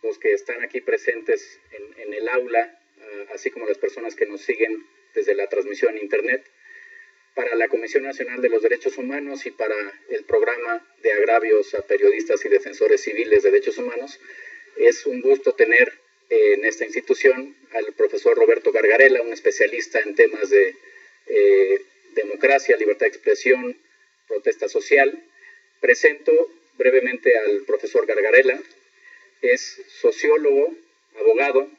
los que están aquí presentes en el aula, así como las personas que nos siguen desde la transmisión en internet, para la Comisión Nacional de los Derechos Humanos y para el programa de agravios a periodistas y defensores civiles de derechos humanos. Es un gusto tener en esta institución al profesor Roberto Gargarella, un especialista en temas de democracia, libertad de expresión, protesta social. Presento brevemente al profesor Gargarella. Es sociólogo, abogado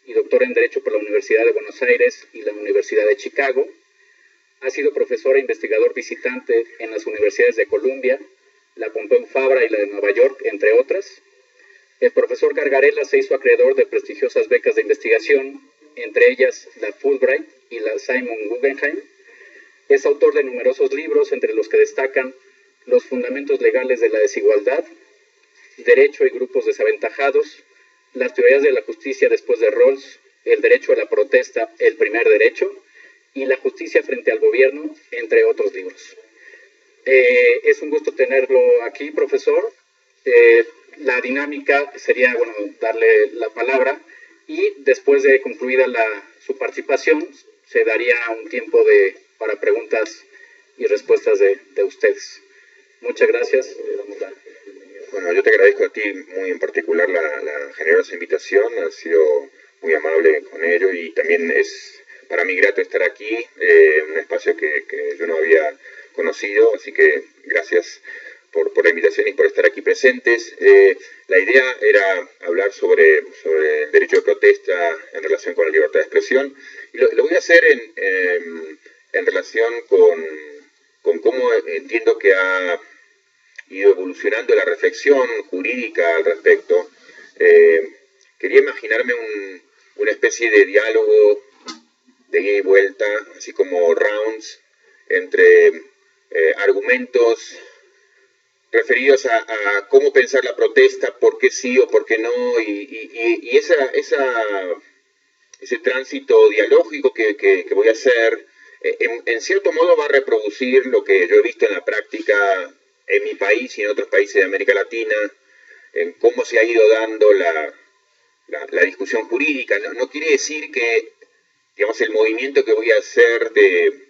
y doctor en Derecho por la Universidad de Buenos Aires y la Universidad de Chicago. Ha sido profesor e investigador visitante en las universidades de Columbia, la Pompeu Fabra y la de Nueva York, entre otras. El profesor Gargarella se hizo acreedor de prestigiosas becas de investigación, entre ellas la Fulbright y la Simon Guggenheim. Es autor de numerosos libros, entre los que destacan Los fundamentos legales de la desigualdad, Derecho y grupos desaventajados, Las teorías de la justicia después de Rawls, El derecho a la protesta, El primer derecho, y La justicia frente al gobierno, entre otros libros. Es un gusto tenerlo aquí, profesor. La dinámica sería, bueno, darle la palabra y después de concluida su participación se daría un tiempo para preguntas y respuestas de ustedes. Muchas gracias. Bueno, yo te agradezco a ti muy en particular la generosa invitación, has sido muy amable con ello y también es para mí grato estar aquí, un espacio que yo no había conocido, así que gracias por la invitación y por estar aquí presentes. La idea era hablar sobre el derecho de protesta en relación con la libertad de expresión y lo voy a hacer en relación con cómo entiendo que ha ido evolucionando la reflexión jurídica al respecto. Quería imaginarme una especie de diálogo de ida y vuelta, así como rounds, entre argumentos referidos a cómo pensar la protesta, por qué sí o por qué no, y ese tránsito dialógico que voy a hacer, en cierto modo va a reproducir lo que yo he visto en la práctica en mi país y en otros países de América Latina, en cómo se ha ido dando la discusión jurídica. No quiere decir que, digamos, el movimiento que voy a hacer de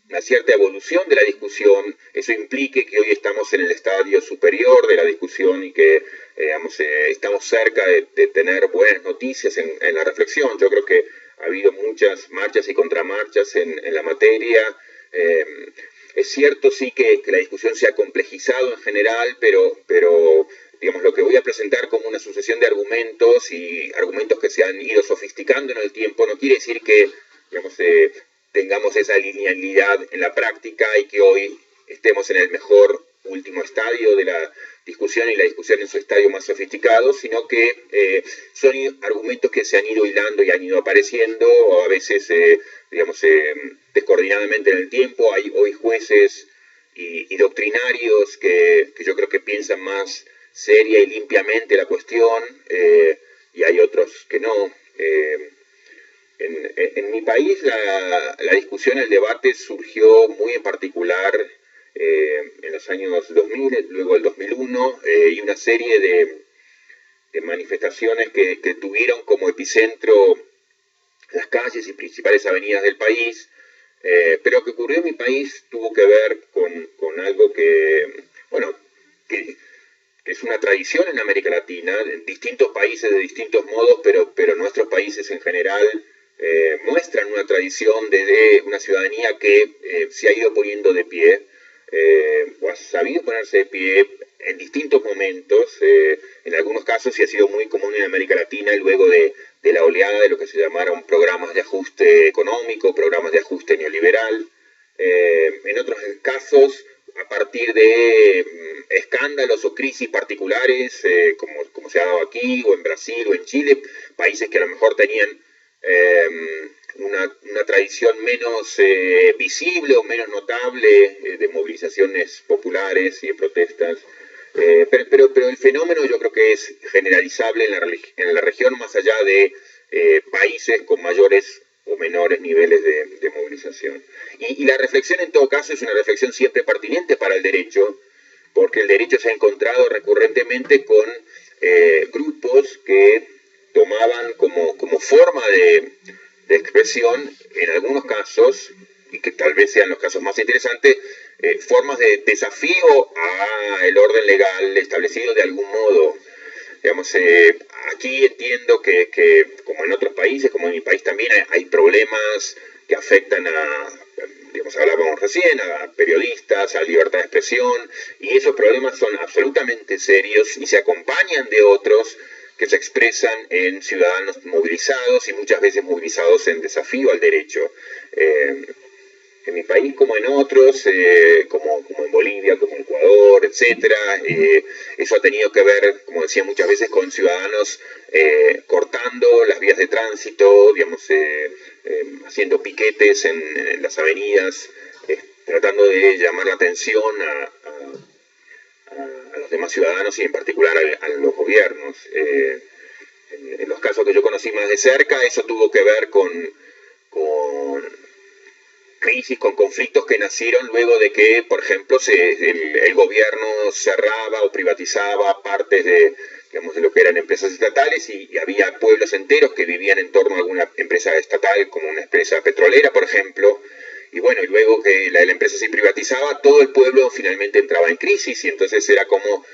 una cierta evolución de la discusión, eso implique que hoy estamos en el estadio superior de la discusión y que digamos, estamos cerca de tener buenas noticias en la reflexión. Yo creo que ha habido muchas marchas y contramarchas en la materia. Es cierto, sí, que la discusión se ha complejizado en general, pero digamos, lo que voy a presentar como una sucesión de argumentos y argumentos que se han ido sofisticando en el tiempo no quiere decir que, digamos, tengamos esa linealidad en la práctica y que hoy estemos en el mejor último estadio de la discusión y la discusión en su estadio más sofisticado, sino que son argumentos que se han ido hilando y han ido apareciendo, o a veces, digamos, descoordinadamente en el tiempo. Hay hoy jueces y doctrinarios que yo creo que piensan más seria y limpiamente la cuestión, y hay otros que no. En mi país la discusión, el debate surgió muy en particular en los años 2000, luego el 2001, y una serie de manifestaciones que tuvieron como epicentro las calles y principales avenidas del país, pero lo que ocurrió en mi país tuvo que ver con algo que, bueno, que es una tradición en América Latina, en distintos países de distintos modos, pero nuestros países en general muestran una tradición de una ciudadanía que se ha ido poniendo de pie, o ha sabido ponerse de pie en distintos momentos, en algunos casos, y ha sido muy común en América Latina luego de la oleada de lo que se llamaron programas de ajuste económico, programas de ajuste neoliberal. En otros casos, a partir de escándalos o crisis particulares, como se ha dado aquí, o en Brasil, o en Chile, países que a lo mejor tenían una tradición menos visible o menos notable de movilizaciones populares y de protestas. Pero el fenómeno yo creo que es generalizable en la región, más allá de países con mayores o menores niveles de movilización. Y la reflexión en todo caso es una reflexión siempre pertinente para el derecho, porque el derecho se ha encontrado recurrentemente con grupos que tomaban como forma de expresión, en algunos casos, y que tal vez sean los casos más interesantes, formas de desafío al orden legal establecido de algún modo. Digamos, aquí entiendo que como en otros países, como en mi país también, hay problemas que afectan digamos, hablábamos recién, a periodistas, a libertad de expresión, y esos problemas son absolutamente serios y se acompañan de otros que se expresan en ciudadanos movilizados y muchas veces movilizados en desafío al derecho. En mi país, como en otros, como en Bolivia, como en Ecuador, etcétera, eso ha tenido que ver, como decía muchas veces, con ciudadanos cortando las vías de tránsito, digamos, haciendo piquetes en las avenidas, tratando de llamar la atención a los demás ciudadanos y en particular a los gobiernos. En los casos que yo conocí más de cerca, eso tuvo que ver con crisis, con conflictos que nacieron luego de que, por ejemplo, el gobierno cerraba o privatizaba partes digamos, de lo que eran empresas estatales y había pueblos enteros que vivían en torno a alguna empresa estatal, como una empresa petrolera, por ejemplo. Y bueno, y luego que la empresa se privatizaba, todo el pueblo finalmente entraba en crisis y entonces era como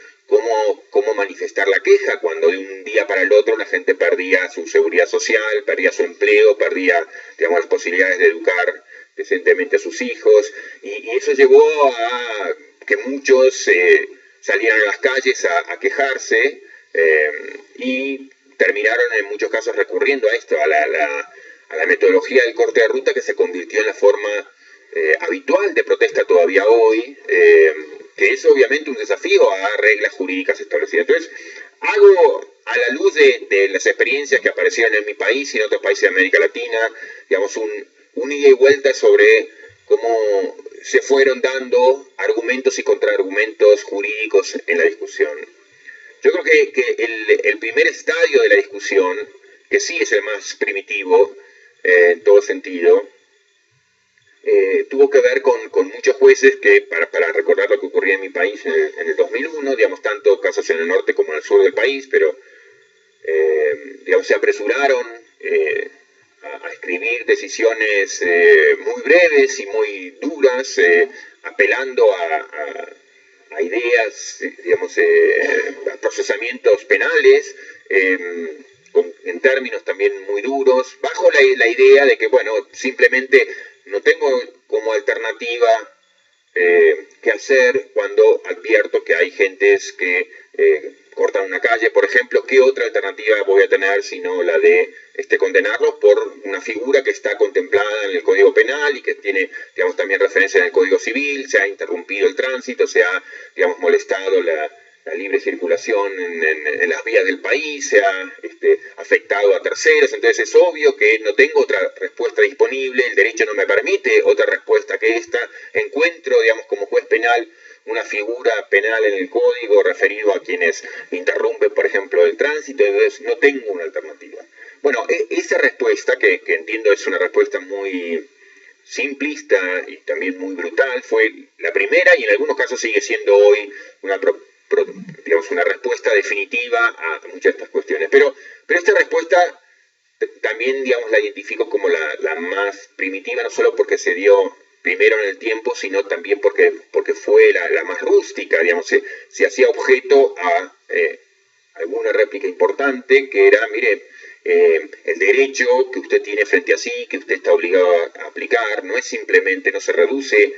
cómo manifestar la queja cuando de un día para el otro la gente perdía su seguridad social, perdía su empleo, perdía, digamos, las posibilidades de educar decentemente a sus hijos, y eso llevó a que muchos salieran a las calles a quejarse y terminaron en muchos casos recurriendo a esto, a la metodología del corte de ruta, que se convirtió en la forma habitual de protesta todavía hoy, que es obviamente un desafío a reglas jurídicas establecidas. Entonces, hago a la luz de las experiencias que aparecieron en mi país y en otros países de América Latina, digamos, un ida y vuelta sobre cómo se fueron dando argumentos y contraargumentos jurídicos en la discusión. Yo creo que el primer estadio de la discusión, que sí es el más primitivo en todo sentido, tuvo que ver con muchos jueces que, para recordar lo que ocurría en mi país en el 2001, digamos, tanto casos en el norte como en el sur del país, pero digamos, se apresuraron a escribir decisiones muy breves y muy duras, apelando a ideas, digamos, a procesamientos penales, en términos también muy duros, bajo la idea de que, bueno, simplemente no tengo como alternativa qué hacer cuando advierto que hay gentes que cortan una calle, por ejemplo. ¿Qué otra alternativa voy a tener sino la de condenarlos por una figura que está contemplada en el Código Penal y que tiene, digamos, también referencia en el Código Civil? Se ha interrumpido el tránsito, se ha, digamos, molestado la libre circulación en las vías del país, se ha afectado a terceros. Entonces es obvio que no tengo otra respuesta disponible, el derecho no me permite otra respuesta que esta. Encuentro, digamos, como juez penal una figura penal en el código referido a quienes interrumpen, por ejemplo, el tránsito, entonces no tengo una alternativa. Bueno, esa respuesta, que entiendo es una respuesta muy simplista y también muy brutal, fue la primera y en algunos casos sigue siendo hoy digamos, una respuesta definitiva a muchas de estas cuestiones. Pero esta respuesta también, digamos, la identifico como la más primitiva, no solo porque se dio primero en el tiempo, sino también porque fue la más rústica, digamos, se hacía objeto a alguna réplica importante, que era, mire, el derecho que usted tiene frente a sí, que usted está obligado a aplicar, no es simplemente, no se reduce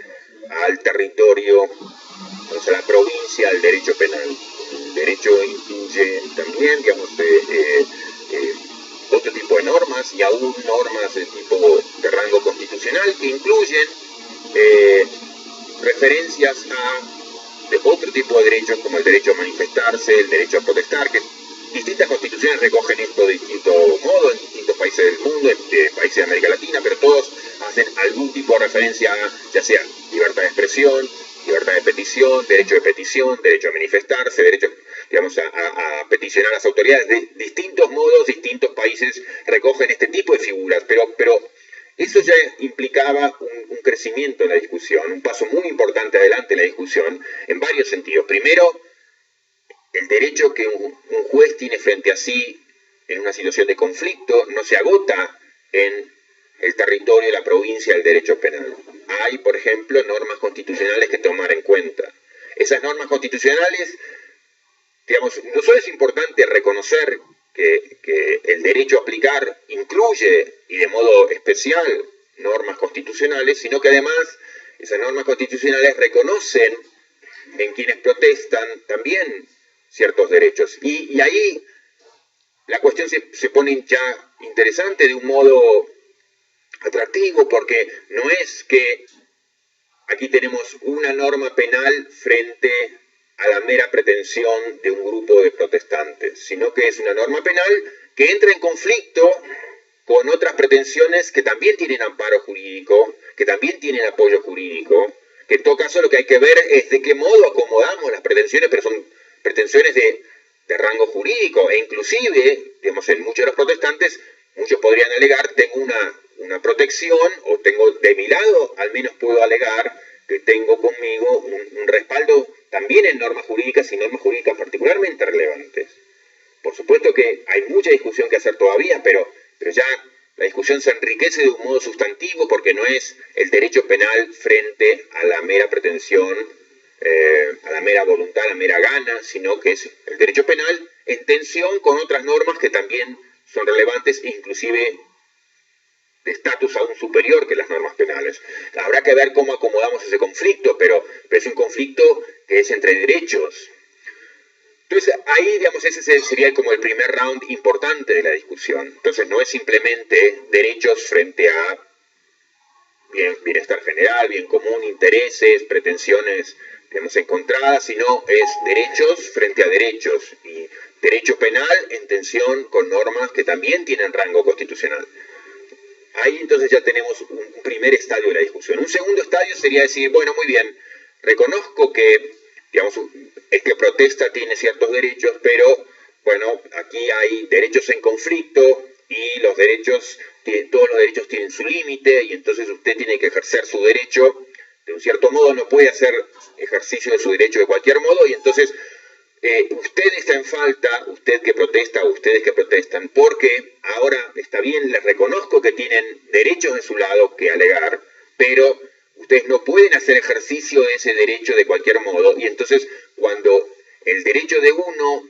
al territorio, a la provincia del derecho penal. El derecho incluye también, digamos, otro tipo de normas y aún normas de tipo de rango constitucional que incluyen referencias de otro tipo de derechos, como el derecho a manifestarse, el derecho a protestar, que distintas constituciones recogen esto de distinto modo en distintos países del mundo, en países de América Latina, pero todos hacen algún tipo de referencia a, ya sea libertad de expresión, libertad de petición, derecho a manifestarse, derecho, digamos, a peticionar a las autoridades. De distintos modos, distintos países recogen este tipo de figuras, pero eso ya implicaba un crecimiento en la discusión, un paso muy importante adelante en la discusión, en varios sentidos. Primero, el derecho que un juez tiene frente a sí en una situación de conflicto no se agota en el territorio de la provincia del derecho penal. Hay, por ejemplo, normas constitucionales que tomar en cuenta. Esas normas constitucionales, digamos, no solo es importante reconocer que el derecho a aplicar incluye, y de modo especial, normas constitucionales, sino que además esas normas constitucionales reconocen en quienes protestan también ciertos derechos. Y ahí la cuestión se pone ya interesante de un modo atractivo, porque no es que aquí tenemos una norma penal frente a la mera pretensión de un grupo de protestantes, sino que es una norma penal que entra en conflicto con otras pretensiones que también tienen amparo jurídico, que también tienen apoyo jurídico, que en todo caso lo que hay que ver es de qué modo acomodamos las pretensiones, pero son pretensiones de rango jurídico, e inclusive, digamos, en muchos de los protestantes, muchos podrían alegar, tengo una protección, o tengo de mi lado, al menos puedo alegar que tengo conmigo un respaldo también en normas jurídicas y normas jurídicas particularmente relevantes. Por supuesto que hay mucha discusión que hacer todavía, pero ya la discusión se enriquece de un modo sustantivo porque no es el derecho penal frente a la mera pretensión, a la mera voluntad, a la mera gana, sino que es el derecho penal en tensión con otras normas que también son relevantes, inclusive de estatus aún superior que las normas penales. Habrá que ver cómo acomodamos ese conflicto, pero es un conflicto que es entre derechos. Entonces ahí, digamos, ese sería como el primer round importante de la discusión. Entonces no es simplemente derechos frente a bienestar general, bien común, intereses, pretensiones, digamos, encontradas, sino es derechos frente a derechos, y derecho penal en tensión con normas que también tienen rango constitucional. Ahí entonces ya tenemos un primer estadio de la discusión. Un segundo estadio sería decir, bueno, muy bien, reconozco que, digamos, el que protesta tiene ciertos derechos, pero, bueno, aquí hay derechos en conflicto y los derechos, todos los derechos tienen su límite, y entonces usted tiene que ejercer su derecho de un cierto modo, no puede hacer ejercicio de su derecho de cualquier modo, y entonces usted está en falta, usted que protesta o ustedes que protestan, porque ahora está bien, les reconozco que tienen derechos de su lado que alegar, pero ustedes no pueden hacer ejercicio de ese derecho de cualquier modo, y entonces cuando el derecho de uno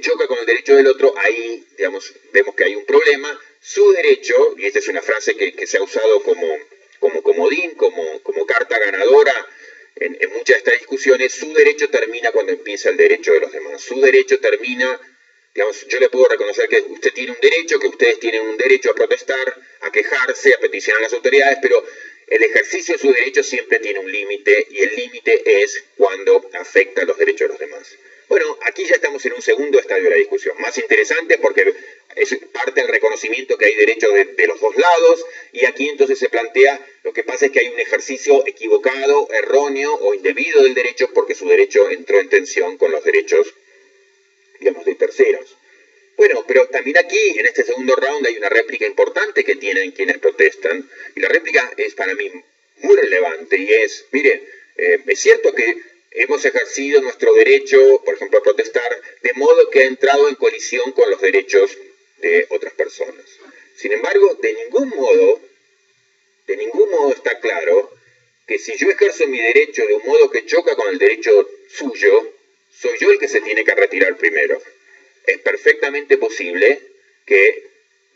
choca con el derecho del otro, ahí, digamos, vemos que hay un problema. Su derecho, y esta es una frase que se ha usado como comodín, como carta ganadora en muchas de estas discusiones, su derecho termina cuando empieza el derecho de los demás. Su derecho termina, digamos, yo le puedo reconocer que usted tiene un derecho, que ustedes tienen un derecho a protestar, a quejarse, a peticionar a las autoridades, pero el ejercicio de su derecho siempre tiene un límite, y el límite es cuando afecta los derechos de los demás. Bueno, aquí ya estamos en un segundo estadio de la discusión, más interesante porque es parte del reconocimiento que hay derechos de los dos lados, y aquí entonces se plantea, lo que pasa es que hay un ejercicio equivocado, erróneo o indebido del derecho porque su derecho entró en tensión con los derechos, digamos, de terceros. Bueno, pero también aquí, en este segundo round, hay una réplica importante que tienen quienes protestan, y la réplica es para mí muy relevante, y es, miren, es cierto que hemos ejercido nuestro derecho, por ejemplo, a protestar, de modo que ha entrado en colisión con los derechos de otras personas. Sin embargo, de ningún modo está claro que si yo ejerzo mi derecho de un modo que choca con el derecho suyo, soy yo el que se tiene que retirar primero. Es perfectamente posible que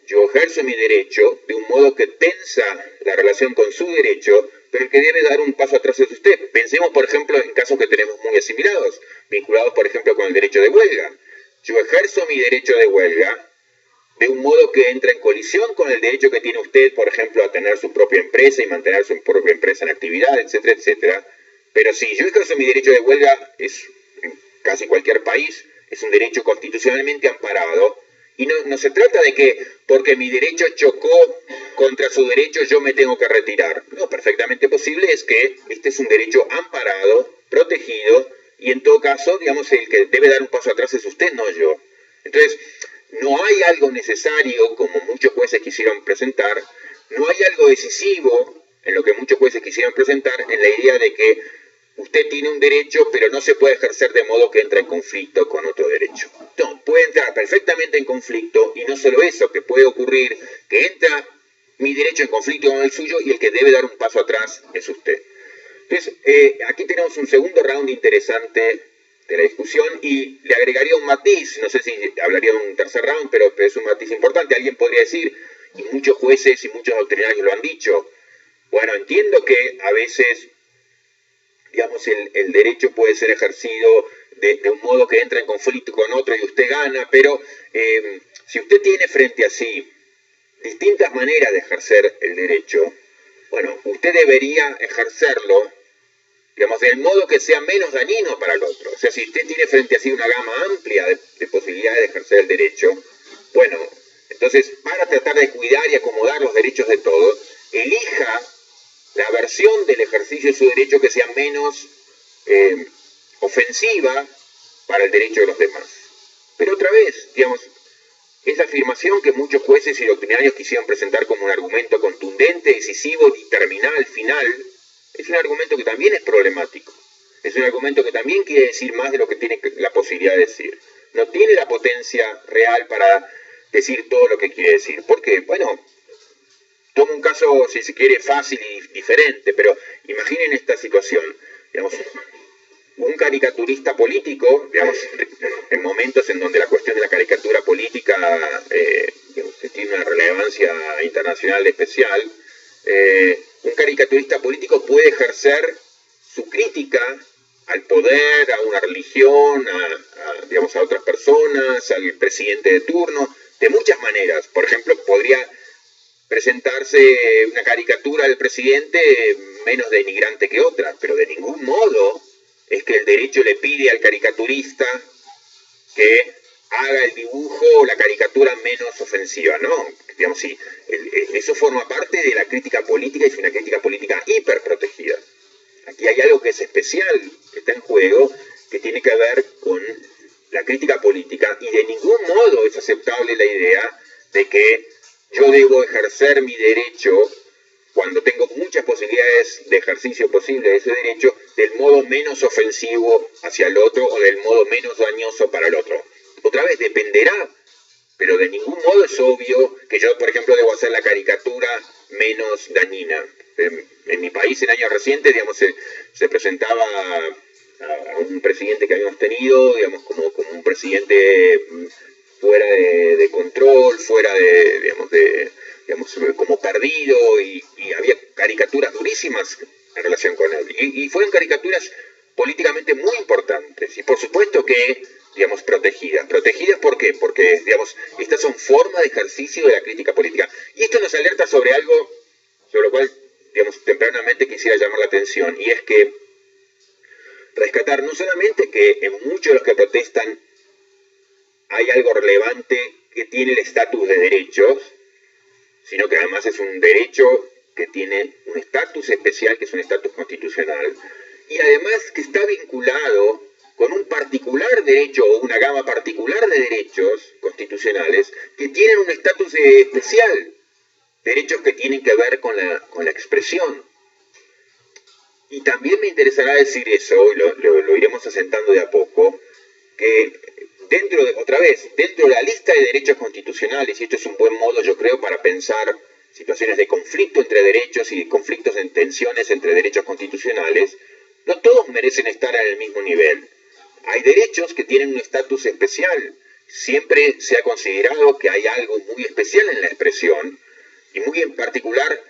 yo ejerzo mi derecho de un modo que tensa la relación con su derecho, pero el que debe dar un paso atrás es usted. Pensemos, por ejemplo, en casos que tenemos muy asimilados, vinculados, por ejemplo, con el derecho de huelga. Yo ejerzo mi derecho de huelga de un modo que entra en colisión con el derecho que tiene usted, por ejemplo, a tener su propia empresa y mantener su propia empresa en actividad, etcétera, etcétera. Pero si yo ejerzo mi derecho de huelga, es en casi cualquier país, es un derecho constitucionalmente amparado, y no se trata de que porque mi derecho chocó contra su derecho yo me tengo que retirar. No, perfectamente posible es que este es un derecho amparado, protegido, y en todo caso, digamos, el que debe dar un paso atrás es usted, no yo. Entonces, no hay algo necesario, como muchos jueces quisieron presentar, no hay algo decisivo en lo que muchos jueces quisieron presentar, en la idea de que usted tiene un derecho, pero no se puede ejercer de modo que entra en conflicto con otro derecho. No, puede entrar perfectamente en conflicto, y no solo eso, que puede ocurrir que entra mi derecho en conflicto con el suyo y el que debe dar un paso atrás es usted. Entonces, aquí tenemos un segundo round interesante de la discusión y le agregaría un matiz, no sé si hablaría de un tercer round, pero es un matiz importante. Alguien podría decir, y muchos jueces y muchos doctrinarios lo han dicho, bueno, entiendo que a veces, digamos, el derecho puede ser ejercido de un modo que entra en conflicto con otro y usted gana, pero si usted tiene frente a sí distintas maneras de ejercer el derecho, bueno, usted debería ejercerlo, digamos, del modo que sea menos dañino para el otro. O sea, si usted tiene frente a sí una gama amplia de posibilidades de ejercer el derecho, bueno, entonces, para tratar de cuidar y acomodar los derechos de todos, elija la versión del ejercicio de su derecho que sea menos ofensiva para el derecho de los demás. Pero otra vez, digamos, esa afirmación que muchos jueces y doctrinarios quisieron presentar como un argumento contundente, decisivo y terminal, final, es un argumento que también es problemático. Es un argumento que también quiere decir más de lo que tiene la posibilidad de decir. No tiene la potencia real para decir todo lo que quiere decir. ¿Por qué? Bueno, tomo un caso, si se quiere, fácil y diferente, pero imaginen esta situación. Digamos, un caricaturista político, digamos, en momentos en donde la cuestión de la caricatura política tiene una relevancia internacional especial, un caricaturista político puede ejercer su crítica al poder, a una religión, digamos, a otras personas, al presidente de turno, de muchas maneras. Por ejemplo, podría presentarse una caricatura del presidente menos denigrante que otra, pero de ningún modo es que el derecho le pide al caricaturista que haga el dibujo o la caricatura menos ofensiva, ¿no? Digamos, sí, eso forma parte de la crítica política y es una crítica política hiperprotegida. Aquí hay algo que es especial, que está en juego, que tiene que ver con la crítica política y de ningún modo es aceptable la idea de que yo debo ejercer mi derecho cuando tengo muchas posibilidades de ejercicio posible de ese derecho, del modo menos ofensivo hacia el otro o del modo menos dañoso para el otro. Otra vez, dependerá, pero de ningún modo es obvio que yo, por ejemplo, debo hacer la caricatura menos dañina. En mi país, en años recientes, digamos, se presentaba a un presidente que habíamos tenido, digamos, como un presidente fuera de control, fuera digamos, como perdido, y había caricaturas durísimas en relación con él. Y fueron caricaturas políticamente muy importantes, y por supuesto que, digamos, protegidas. ¿Protegidas por qué? Porque, digamos, estas son formas de ejercicio de la crítica política. Y esto nos alerta sobre algo sobre lo cual, digamos, tempranamente quisiera llamar la atención, y es que rescatar no solamente que en muchos de los que protestan hay algo relevante que tiene el estatus de derechos, sino que además es un derecho que tiene un estatus especial, que es un estatus constitucional, y además que está vinculado con un particular derecho o una gama particular de derechos constitucionales que tienen un estatus especial, derechos que tienen que ver con la expresión. Y también me interesará decir eso, y lo iremos asentando de a poco, que dentro de la lista de derechos constitucionales, y esto es un buen modo, yo creo, para pensar situaciones de conflicto entre derechos y conflictos en tensiones entre derechos constitucionales, no todos merecen estar en el mismo nivel. Hay derechos que tienen un estatus especial. Siempre se ha considerado que hay algo muy especial en la expresión, y muy en particular,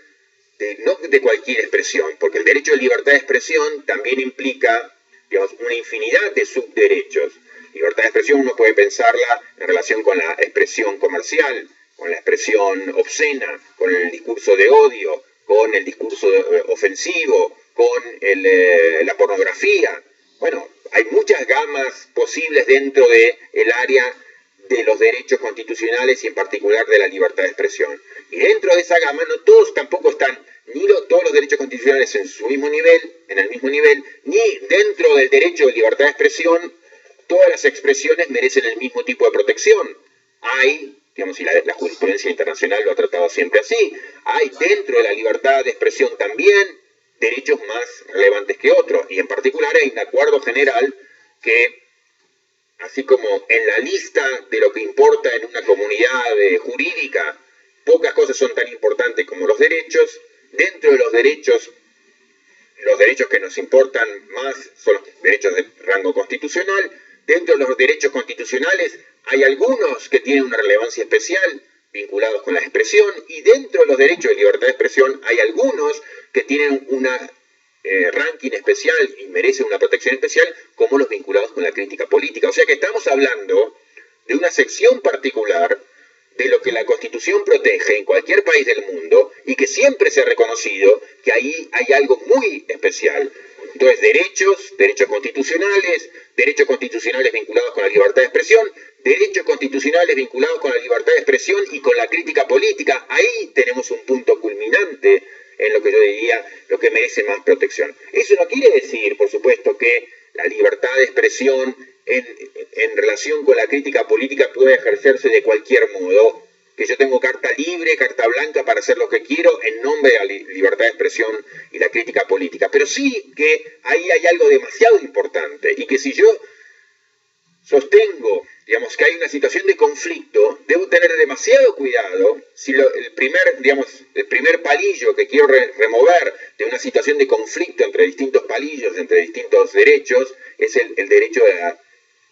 no de cualquier expresión, porque el derecho de libertad de expresión también implica, digamos, una infinidad de subderechos. Libertad de expresión uno puede pensarla en relación con la expresión comercial, con la expresión obscena, con el discurso de odio, con el discurso ofensivo, con la pornografía. Bueno, hay muchas gamas posibles dentro del área de los derechos constitucionales y en particular de la libertad de expresión. Y dentro de esa gama no todos tampoco están, todos los derechos constitucionales en el mismo nivel, ni dentro del derecho de libertad de expresión todas las expresiones merecen el mismo tipo de protección. Hay, digamos, y la jurisprudencia internacional lo ha tratado siempre así, hay dentro de la libertad de expresión también derechos más relevantes que otros. Y en particular hay un acuerdo general que, así como en la lista de lo que importa en una comunidad jurídica, pocas cosas son tan importantes como los derechos, dentro de los derechos que nos importan más son los derechos de rango constitucional. Dentro de los derechos constitucionales hay algunos que tienen una relevancia especial vinculados con la expresión, y dentro de los derechos de libertad de expresión hay algunos que tienen una ranking especial y merecen una protección especial, como los vinculados con la crítica política. O sea que estamos hablando de una sección particular de lo que la Constitución protege en cualquier país del mundo, y que siempre se ha reconocido que ahí hay algo muy especial. Entonces, derechos constitucionales vinculados con la libertad de expresión, derechos constitucionales vinculados con la libertad de expresión y con la crítica política. Ahí tenemos un punto culminante en lo que yo diría lo que merece más protección. Eso no quiere decir, por supuesto, que la libertad de expresión en relación con la crítica política puede ejercerse de cualquier modo, que yo tengo carta libre, carta blanca para hacer lo que quiero en nombre de la libertad de expresión y la crítica política. Pero sí que ahí hay algo demasiado importante, y que si yo sostengo, digamos, que hay una situación de conflicto, debo tener demasiado cuidado si el primer palillo que quiero remover de una situación de conflicto entre distintos palillos, entre distintos derechos, es el derecho de la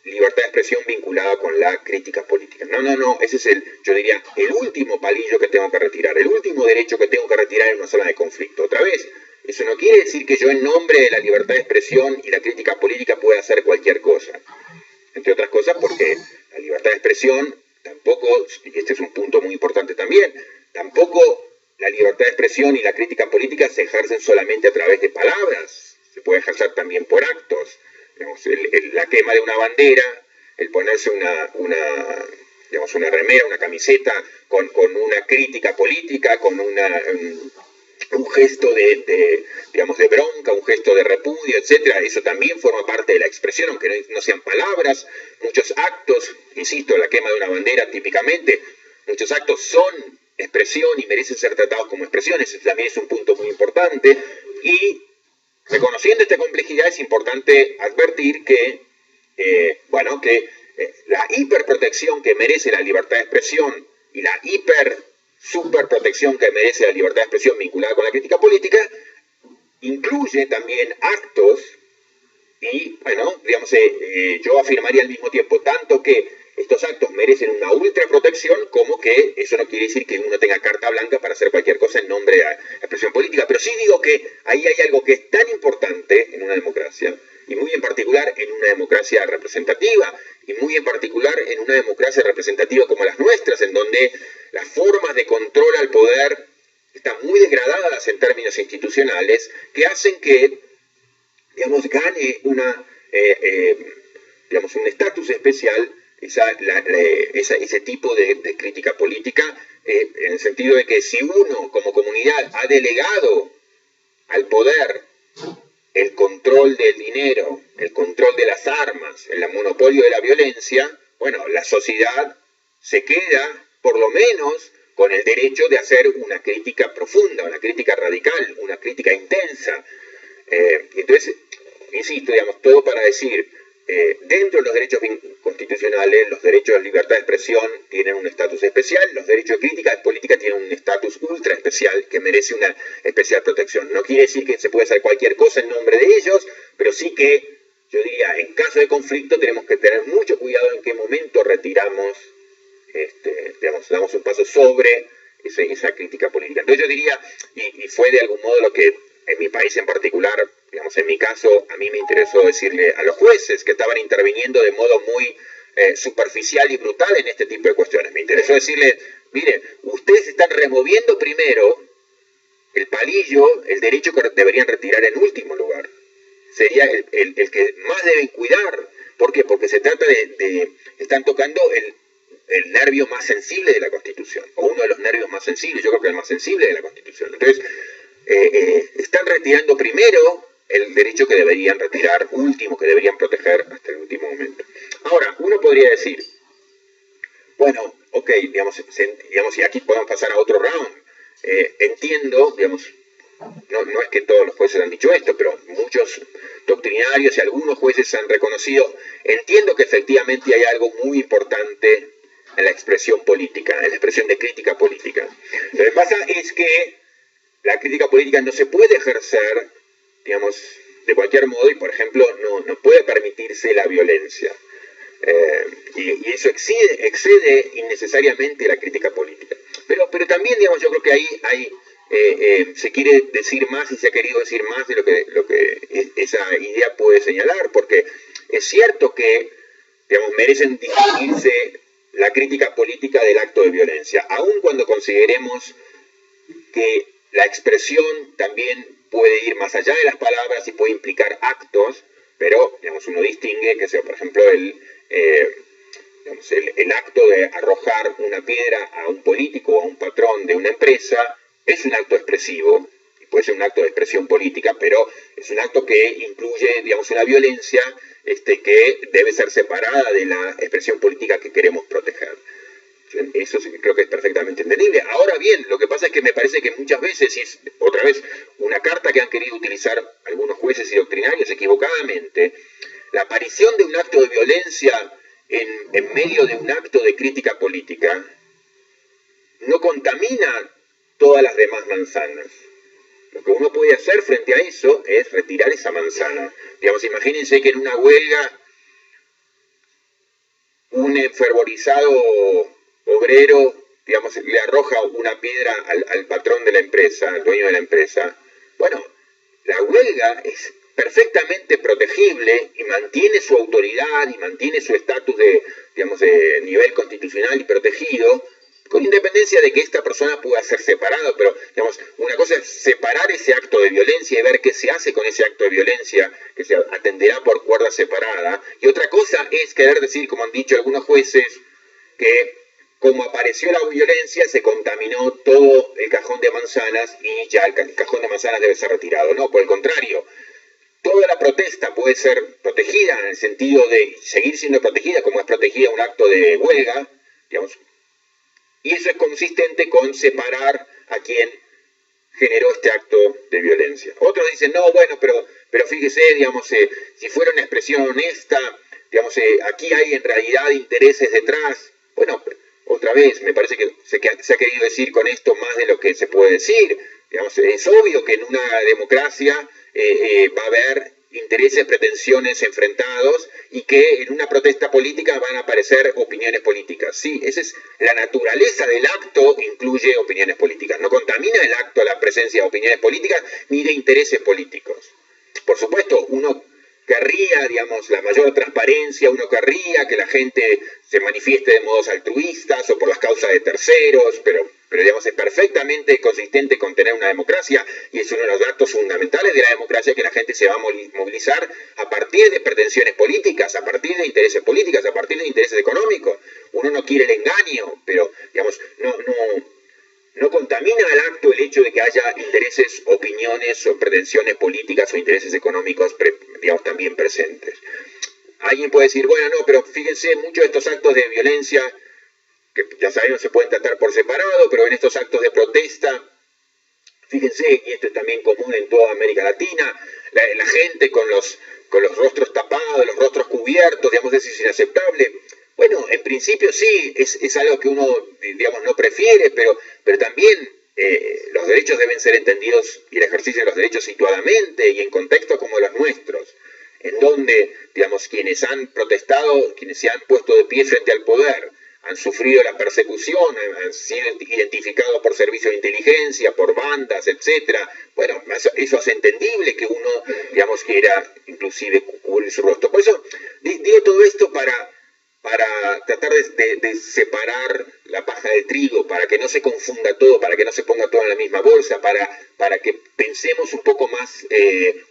libertad de expresión vinculada con la crítica política. No, ese es yo diría, el último palillo que tengo que retirar, el último derecho que tengo que retirar en una zona de conflicto. Otra vez, eso no quiere decir que yo en nombre de la libertad de expresión y la crítica política pueda hacer cualquier cosa. Entre otras cosas porque la libertad de expresión tampoco, y este es un punto muy importante también, tampoco la libertad de expresión y la crítica política se ejercen solamente a través de palabras, se puede ejercer también por actos. Digamos, la quema de una bandera, el ponerse una remera, una camiseta con una crítica política, con un gesto de bronca, un gesto de repudio, etcétera. Eso también forma parte de la expresión, aunque no sean palabras. Muchos actos, insisto, la quema de una bandera típicamente, muchos actos son expresión y merecen ser tratados como expresiones. Eso también es un punto muy importante. Y reconociendo esta complejidad, es importante advertir que la hiperprotección que merece la libertad de expresión y la superprotección que merece la libertad de expresión vinculada con la crítica política incluye también actos y, yo afirmaría al mismo tiempo tanto que estos actos merecen una ultraprotección, como que eso no quiere decir que uno tenga carta blanca para hacer cualquier cosa en nombre de la expresión política. Pero sí digo que ahí hay algo que es tan importante en una democracia, y muy en particular en una democracia representativa, y muy en particular en una democracia representativa como las nuestras, en donde las formas de control al poder están muy degradadas en términos institucionales, que hacen que, gane un estatus especial ese tipo de crítica política, en el sentido de que si uno como comunidad ha delegado al poder el control del dinero, el control de las armas, el monopolio de la violencia, bueno, la sociedad se queda por lo menos con el derecho de hacer una crítica profunda, una crítica radical, una crítica intensa. Entonces, insisto, todo para decir, dentro de los derechos constitucionales, los derechos de libertad de expresión tienen un estatus especial, los derechos de crítica política tienen un estatus ultra especial que merece una especial protección. No quiere decir que se puede hacer cualquier cosa en nombre de ellos, pero sí que, yo diría, en caso de conflicto tenemos que tener mucho cuidado en qué momento retiramos, damos un paso sobre esa crítica política. Entonces yo diría, y fue de algún modo lo que en mi país en particular, en mi caso, a mí me interesó decirle a los jueces que estaban interviniendo de modo muy superficial y brutal en este tipo de cuestiones. Me interesó decirle, mire, ustedes están removiendo primero el palillo, el derecho que deberían retirar en último lugar. Sería el que más deben cuidar. ¿Por qué? Porque se trata están tocando el nervio más sensible de la Constitución, o uno de los nervios más sensibles, yo creo que el más sensible de la Constitución. Entonces, están retirando primero el derecho que deberían retirar último, que deberían proteger hasta el último momento. Ahora, uno podría decir, bueno, ok, y aquí podemos pasar a otro round. Entiendo, no es que todos los jueces han dicho esto, pero muchos doctrinarios y algunos jueces han reconocido, entiendo que efectivamente hay algo muy importante en la expresión política, en la expresión de crítica política. Lo que pasa es que la crítica política no se puede ejercer, digamos, de cualquier modo y, por ejemplo, no puede permitirse la violencia. Y eso excede innecesariamente la crítica política. Pero también, digamos, yo creo que ahí se quiere decir más y se ha querido decir más de lo que esa idea puede señalar, porque es cierto que, digamos, merecen distinguirse la crítica política del acto de violencia, aun cuando consideremos que la expresión también puede ir más allá de las palabras y puede implicar actos, pero, digamos, uno distingue que sea, por ejemplo, el acto de arrojar una piedra a un político o a un patrón de una empresa es un acto expresivo, y puede ser un acto de expresión política, pero es un acto que incluye, digamos, una violencia que debe ser separada de la expresión política que queremos proteger. Eso sí, creo que es perfectamente entendible. Ahora bien, lo que pasa es que me parece que muchas veces, y es otra vez una carta que han querido utilizar algunos jueces y doctrinarios equivocadamente, la aparición de un acto de violencia en medio de un acto de crítica política no contamina todas las demás manzanas. Lo que uno puede hacer frente a eso es retirar esa manzana. Digamos, imagínense que en una huelga un enfervorizado obrero, digamos, le arroja una piedra al patrón de la empresa, al dueño de la empresa. Bueno, la huelga es perfectamente protegible y mantiene su autoridad y mantiene su estatus de, digamos, de nivel constitucional y protegido, con independencia de que esta persona pueda ser separada, pero, digamos, una cosa es separar ese acto de violencia y ver qué se hace con ese acto de violencia que se atenderá por cuerda separada, y otra cosa es querer decir, como han dicho algunos jueces, que como apareció la violencia se contaminó todo el cajón de manzanas y ya el cajón de manzanas debe ser retirado. No, por el contrario, toda la protesta puede ser protegida en el sentido de seguir siendo protegida como es protegida un acto de huelga, digamos, y eso es consistente con separar a quien generó este acto de violencia. Otros dicen, no, bueno, pero fíjese, digamos, si fuera una expresión honesta, digamos, aquí hay en realidad intereses detrás. Bueno, otra vez, me parece que se ha querido decir con esto más de lo que se puede decir. Digamos, es obvio que en una democracia va a haber intereses, pretensiones enfrentados y que en una protesta política van a aparecer opiniones políticas. Sí, esa es la naturaleza del acto, incluye opiniones políticas. No contamina el acto la presencia de opiniones políticas ni de intereses políticos. Por supuesto, uno querría, digamos, la mayor transparencia, uno querría que la gente se manifieste de modos altruistas o por las causas de terceros, pero digamos, es perfectamente consistente con tener una democracia y es uno de los datos fundamentales de la democracia que la gente se va a movilizar a partir de pretensiones políticas, a partir de intereses políticos, a partir de intereses económicos. Uno no quiere el engaño, pero, digamos, no contamina al acto el hecho de que haya intereses, opiniones o pretensiones políticas o intereses económicos, digamos, también presentes. Alguien puede decir, bueno, no, pero fíjense, muchos de estos actos de violencia, que ya sabemos se pueden tratar por separado, pero en estos actos de protesta, fíjense, y esto es también común en toda América Latina, la gente con los rostros tapados, los rostros cubiertos, digamos, eso es inaceptable. Bueno, en principio sí, es algo que uno, digamos, no prefiere, pero también los derechos deben ser entendidos y el ejercicio de los derechos situadamente y en contextos como los nuestros, en donde, digamos, quienes han protestado, quienes se han puesto de pie frente al poder, han sufrido la persecución, han sido identificados por servicios de inteligencia, por bandas, etcétera. Bueno, eso es entendible que uno, digamos, quiera inclusive cubrir su rostro. Por eso digo todo esto para tratar de separar la paja del trigo, para que no se confunda todo, para que no se ponga todo en la misma bolsa, para que pensemos un poco más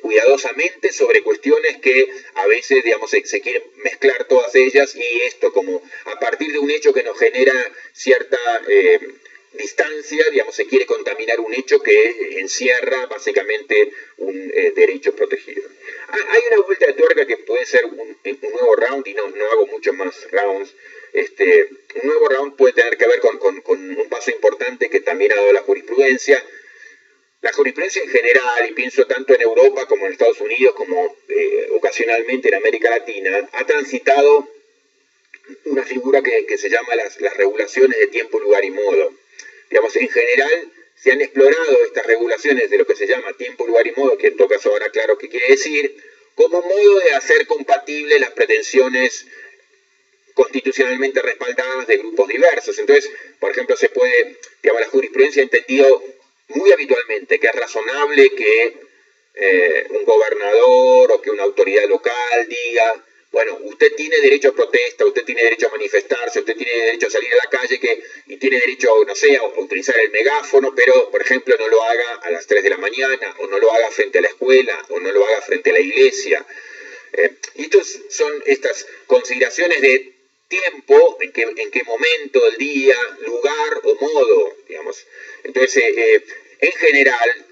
cuidadosamente sobre cuestiones que a veces, digamos, se quieren mezclar todas ellas y esto como a partir de un hecho que nos genera cierta distancia, digamos, se quiere contaminar un hecho que encierra básicamente un derecho protegido. Hay una vuelta de tuerca que puede ser un nuevo round, y no hago muchos más rounds. Un nuevo round puede tener que ver con un paso importante que también ha dado la jurisprudencia. la jurisprudencia en general, y pienso tanto en Europa como en Estados Unidos, como ocasionalmente en América Latina, ha transitado una figura que se llama las regulaciones de tiempo, lugar y modo. Digamos, en general se han explorado estas regulaciones de lo que se llama tiempo, lugar y modo, que en todo caso ahora claro qué quiere decir, como modo de hacer compatibles las pretensiones constitucionalmente respaldadas de grupos diversos. Entonces, por ejemplo, se puede, digamos, la jurisprudencia ha entendido muy habitualmente que es razonable que un gobernador o que una autoridad local diga, bueno, usted tiene derecho a protesta, usted tiene derecho a manifestarse, usted tiene derecho a salir a la calle y tiene derecho, no sé, a utilizar el megáfono, pero, por ejemplo, no lo haga a las 3 de la mañana, o no lo haga frente a la escuela, o no lo haga frente a la iglesia. Y estos son estas consideraciones de tiempo, en qué momento del día, lugar o modo, digamos. Entonces, en general,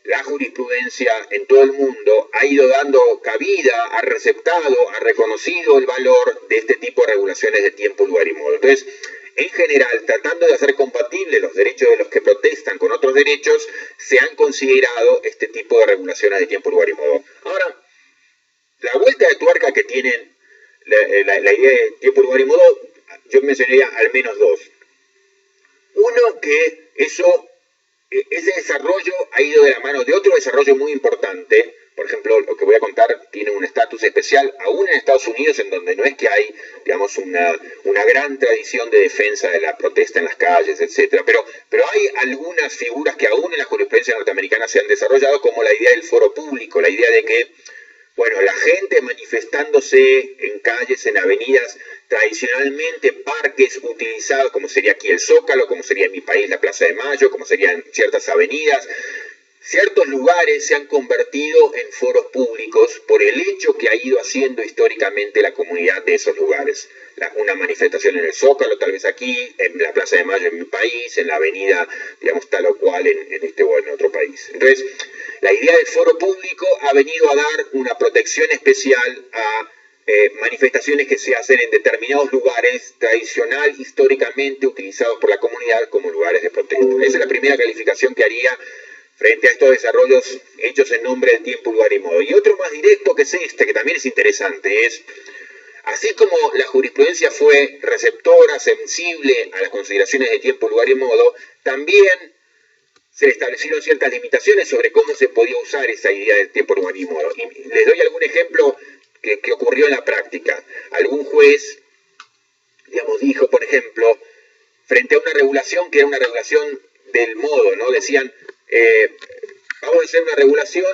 la jurisprudencia en todo el mundo ha ido dando cabida, ha receptado, ha reconocido el valor de este tipo de regulaciones de tiempo, lugar y modo. Entonces, en general, tratando de hacer compatibles los derechos de los que protestan con otros derechos, se han considerado este tipo de regulaciones de tiempo, lugar y modo. Ahora, la vuelta de tuerca que tienen la idea de tiempo, lugar y modo, yo mencionaría al menos dos. Uno, que ese desarrollo ha ido de la mano de otro desarrollo muy importante. Por ejemplo, lo que voy a contar tiene un estatus especial, aún en Estados Unidos, en donde no es que hay, digamos, una gran tradición de defensa de la protesta en las calles, etc. Pero hay algunas figuras que aún en la jurisprudencia norteamericana se han desarrollado, como la idea del foro público, la idea de que, bueno, la gente manifestándose en calles, en avenidas, tradicionalmente parques utilizados, como sería aquí el Zócalo, como sería en mi país la Plaza de Mayo, como serían ciertas avenidas, ciertos lugares se han convertido en foros públicos por el hecho que ha ido haciendo históricamente la comunidad de esos lugares. Una manifestación en el Zócalo, tal vez aquí, en la Plaza de Mayo en mi país, en la avenida, digamos, tal o cual en este o en otro país. Entonces, la idea del foro público ha venido a dar una protección especial a manifestaciones que se hacen en determinados lugares tradicional, históricamente utilizados por la comunidad como lugares de protesta. Esa es la primera calificación que haría frente a estos desarrollos hechos en nombre del tiempo, lugar y modo. Y otro más directo que es este, que también es interesante, es, así como la jurisprudencia fue receptora, sensible a las consideraciones de tiempo, lugar y modo, también se establecieron ciertas limitaciones sobre cómo se podía usar esa idea del tiempo, lugar y modo. Y les doy algún ejemplo que ocurrió en la práctica. Algún juez, digamos, dijo, por ejemplo, frente a una regulación que era una regulación del modo, ¿no? Decían, vamos a hacer una regulación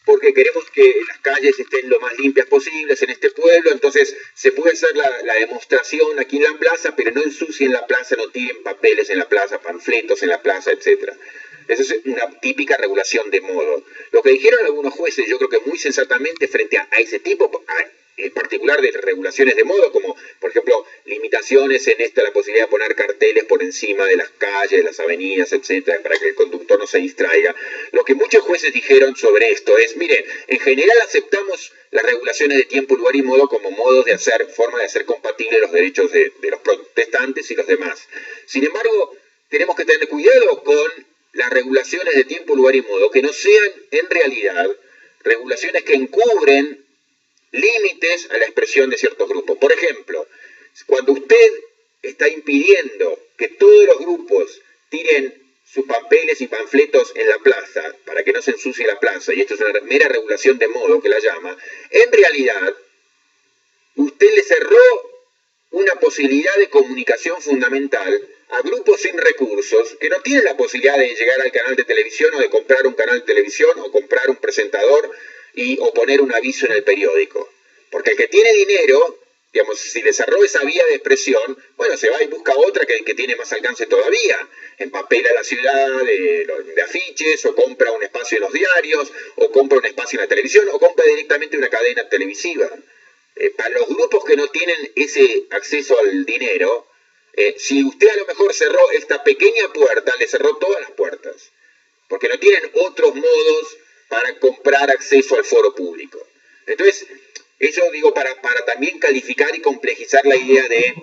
porque queremos que las calles estén lo más limpias posibles en este pueblo, entonces se puede hacer la demostración aquí en la plaza, pero no ensucien la plaza, no tiren papeles en la plaza, panfletos en la plaza, etc. Esa es una típica regulación de modo. Lo que dijeron algunos jueces, yo creo que muy sensatamente frente a ese tipo, en particular de regulaciones de modo, como por ejemplo limitaciones en la posibilidad de poner carteles por encima de las calles, de las avenidas, etcétera, para que el conductor no se distraiga. Lo que muchos jueces dijeron sobre esto es, miren, en general aceptamos las regulaciones de tiempo, lugar y modo como modos de hacer, forma de hacer compatibles los derechos de los protestantes y los demás. Sin embargo, tenemos que tener cuidado con las regulaciones de tiempo, lugar y modo, que no sean en realidad regulaciones que encubren límites a la expresión de ciertos grupos. Por ejemplo, cuando usted está impidiendo que todos los grupos tiren sus papeles y panfletos en la plaza para que no se ensucie la plaza, y esto es una mera regulación de modo que la llama, en realidad usted le cerró una posibilidad de comunicación fundamental a grupos sin recursos que no tienen la posibilidad de llegar al canal de televisión o de comprar un canal de televisión o comprar un presentador o poner un aviso en el periódico. Porque el que tiene dinero, digamos, si le cerró esa vía de expresión, bueno, se va y busca otra que tiene más alcance todavía. Empapela la ciudad de afiches, o compra un espacio en los diarios, o compra un espacio en la televisión, o compra directamente una cadena televisiva. Para los grupos que no tienen ese acceso al dinero, si usted a lo mejor cerró esta pequeña puerta, le cerró todas las puertas. Porque no tienen otros modos para comprar acceso al foro público. Entonces, eso digo para también calificar y complejizar la idea de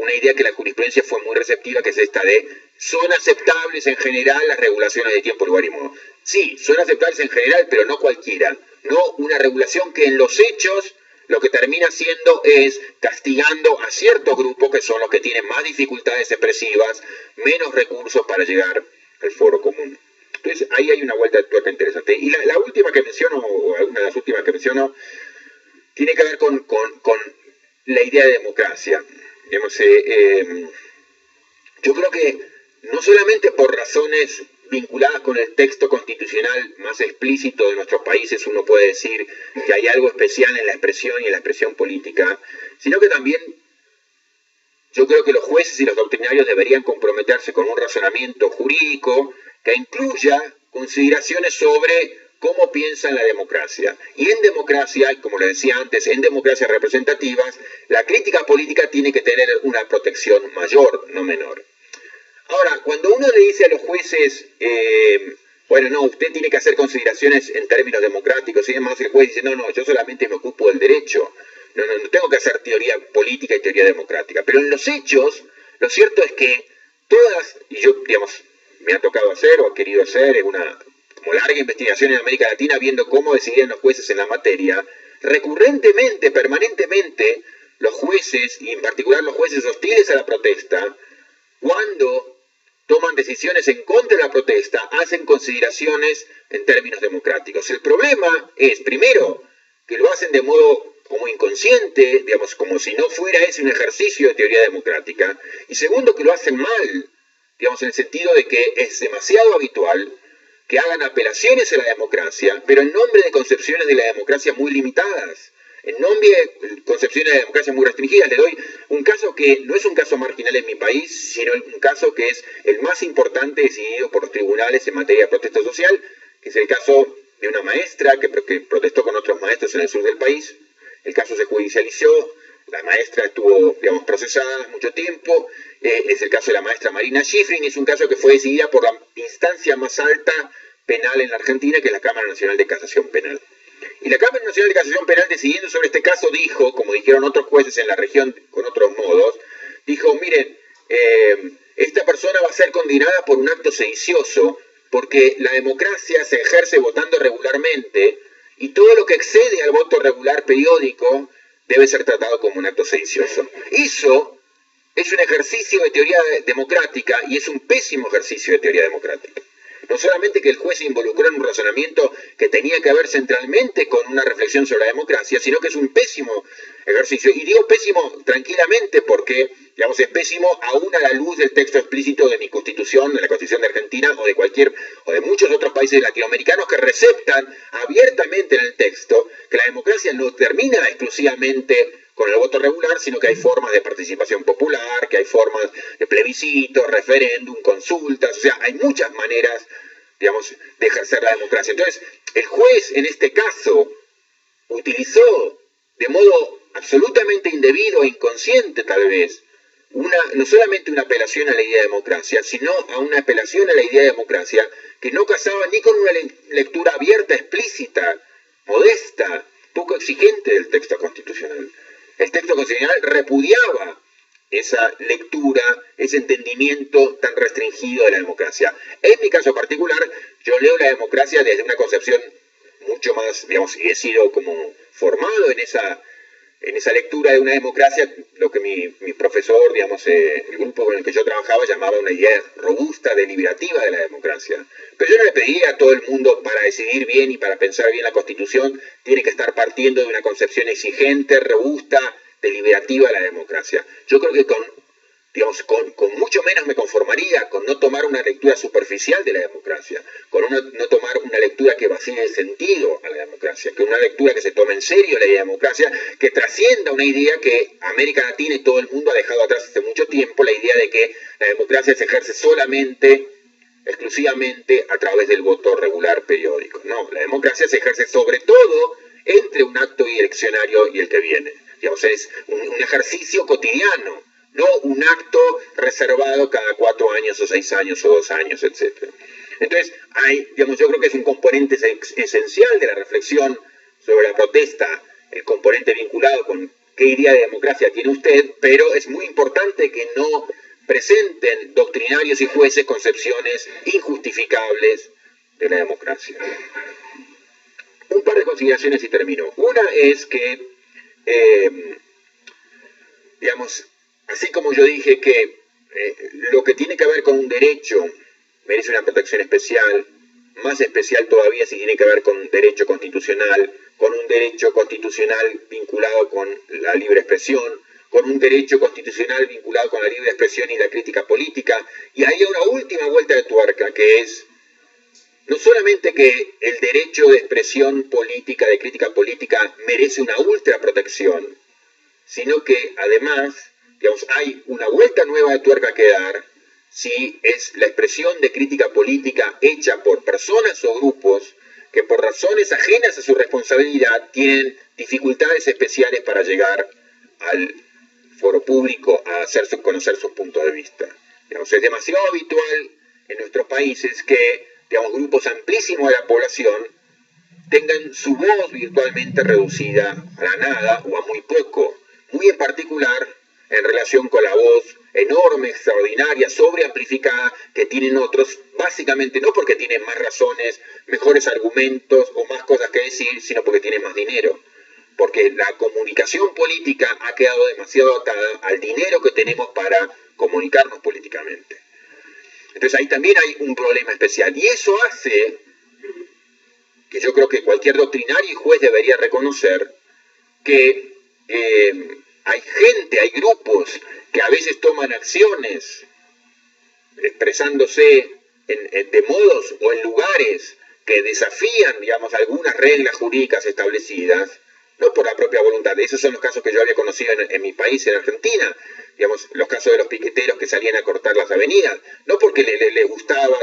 una idea que la jurisprudencia fue muy receptiva, que es esta de son aceptables en general las regulaciones de tiempo, lugar y modo. Sí, son aceptables en general, pero no cualquiera. No una regulación que en los hechos lo que termina haciendo es castigando a ciertos grupos que son los que tienen más dificultades expresivas, menos recursos para llegar al foro común. Entonces ahí hay una vuelta de tuerca interesante. Y la última que menciono, o una de las últimas que menciono, tiene que ver con la idea de democracia. Digamos, yo creo que no solamente por razones vinculadas con el texto constitucional más explícito de nuestros países uno puede decir que hay algo especial en la expresión y en la expresión política, sino que también yo creo que los jueces y los doctrinarios deberían comprometerse con un razonamiento jurídico que incluya consideraciones sobre cómo piensan la democracia. Y en democracia, como le decía antes, en democracias representativas, la crítica política tiene que tener una protección mayor, no menor. Ahora, cuando uno le dice a los jueces, bueno, no, usted tiene que hacer consideraciones en términos democráticos y demás, el juez dice, no, yo solamente me ocupo del derecho, no tengo que hacer teoría política y teoría democrática. Pero en los hechos, lo cierto es que todas, y yo, digamos, me ha tocado hacer o he querido hacer una como larga investigación en América Latina viendo cómo decidían los jueces en la materia, recurrentemente, permanentemente, los jueces, y en particular los jueces hostiles a la protesta, cuando toman decisiones en contra de la protesta, hacen consideraciones en términos democráticos. El problema es, primero, que lo hacen de modo como inconsciente, digamos, como si no fuera ese un ejercicio de teoría democrática, y segundo, que lo hacen mal, digamos, en el sentido de que es demasiado habitual que hagan apelaciones a la democracia, pero en nombre de concepciones de la democracia muy limitadas, en nombre de concepciones de democracia muy restringidas. Le doy un caso que no es un caso marginal en mi país, sino un caso que es el más importante decidido por los tribunales en materia de protesta social, que es el caso de una maestra que protestó con otros maestros en el sur del país. El caso se judicializó, la maestra estuvo, digamos, procesada mucho tiempo. Es el caso de la maestra Marina Schifrin, es un caso que fue decidida por la instancia más alta penal en la Argentina, que es la Cámara Nacional de Casación Penal. Y la Cámara Nacional de Casación Penal, decidiendo sobre este caso, dijo, como dijeron otros jueces en la región con otros modos, dijo, miren, esta persona va a ser condenada por un acto sedicioso, porque la democracia se ejerce votando regularmente, y todo lo que excede al voto regular periódico debe ser tratado como un acto sedicioso. Eso es un ejercicio de teoría democrática, y es un pésimo ejercicio de teoría democrática. No solamente que el juez se involucró en un razonamiento que tenía que ver centralmente con una reflexión sobre la democracia, sino que es un pésimo ejercicio. Y digo pésimo tranquilamente porque, digamos, es pésimo aún a la luz del texto explícito de mi Constitución, de la Constitución de Argentina o de muchos otros países latinoamericanos que receptan abiertamente en el texto que la democracia no termina exclusivamente con el voto regular, sino que hay formas de participación popular, que hay formas de plebiscito, referéndum, consultas, o sea, hay muchas maneras, digamos, de ejercer la democracia. Entonces, el juez en este caso utilizó de modo absolutamente indebido e inconsciente tal vez, no solamente una apelación a la idea de democracia, sino a una apelación a la idea de democracia que no casaba ni con una lectura abierta, explícita, modesta, poco exigente del texto constitucional. El texto constitucional repudiaba esa lectura, ese entendimiento tan restringido de la democracia. En mi caso particular, yo leo la democracia desde una concepción mucho más, digamos, y he sido como formado en esa lectura de una democracia, lo que mi profesor, digamos, el grupo con el que yo trabajaba llamaba una idea robusta, deliberativa de la democracia. Pero yo no le pedía a todo el mundo, para decidir bien y para pensar bien la Constitución, tiene que estar partiendo de una concepción exigente, robusta, deliberativa de la democracia. Yo creo que con mucho menos me conformaría con no tomar una lectura superficial de la democracia, con no tomar una lectura que vacíe de sentido a la democracia, que una lectura que se tome en serio la idea de democracia, que trascienda una idea que América Latina y todo el mundo ha dejado atrás hace mucho tiempo, la idea de que la democracia se ejerce solamente, exclusivamente a través del voto regular periódico. No, la democracia se ejerce sobre todo entre un acto eleccionario y el que viene. Digamos, es un ejercicio cotidiano, no un acto reservado cada 4 años o 6 años o 2 años, etc. Entonces, digamos, yo creo que es un componente esencial de la reflexión sobre la protesta, el componente vinculado con qué idea de democracia tiene usted, pero es muy importante que no presenten doctrinarios y jueces concepciones injustificables de la democracia. Un par de consideraciones y termino. Una es que, digamos, así como yo dije que lo que tiene que ver con un derecho merece una protección especial, más especial todavía si tiene que ver con un derecho constitucional vinculado con la libre expresión, con un derecho constitucional vinculado con la libre expresión y la crítica política. Y hay una última vuelta de tuerca, que es no solamente que el derecho de expresión política, de crítica política, merece una ultra protección, sino que además, digamos, hay una vuelta nueva de tuerca que dar si es la expresión de crítica política hecha por personas o grupos que por razones ajenas a su responsabilidad tienen dificultades especiales para llegar al foro público a hacer conocer sus puntos de vista. Digamos, es demasiado habitual en nuestros países que, digamos, grupos amplísimos de la población tengan su voz virtualmente reducida a la nada o a muy poco, muy en particular en relación con la voz enorme, extraordinaria, sobreamplificada que tienen otros, básicamente no porque tienen más razones, mejores argumentos o más cosas que decir, sino porque tienen más dinero. Porque la comunicación política ha quedado demasiado atada al dinero que tenemos para comunicarnos políticamente. Entonces ahí también hay un problema especial. Y eso hace que yo creo que cualquier doctrinario y juez debería reconocer que hay gente, hay grupos que a veces toman acciones expresándose de modos o en lugares que desafían, digamos, algunas reglas jurídicas establecidas, no por la propia voluntad. Esos son los casos que yo había conocido en mi país, en Argentina, digamos, los casos de los piqueteros que salían a cortar las avenidas, no porque les gustaba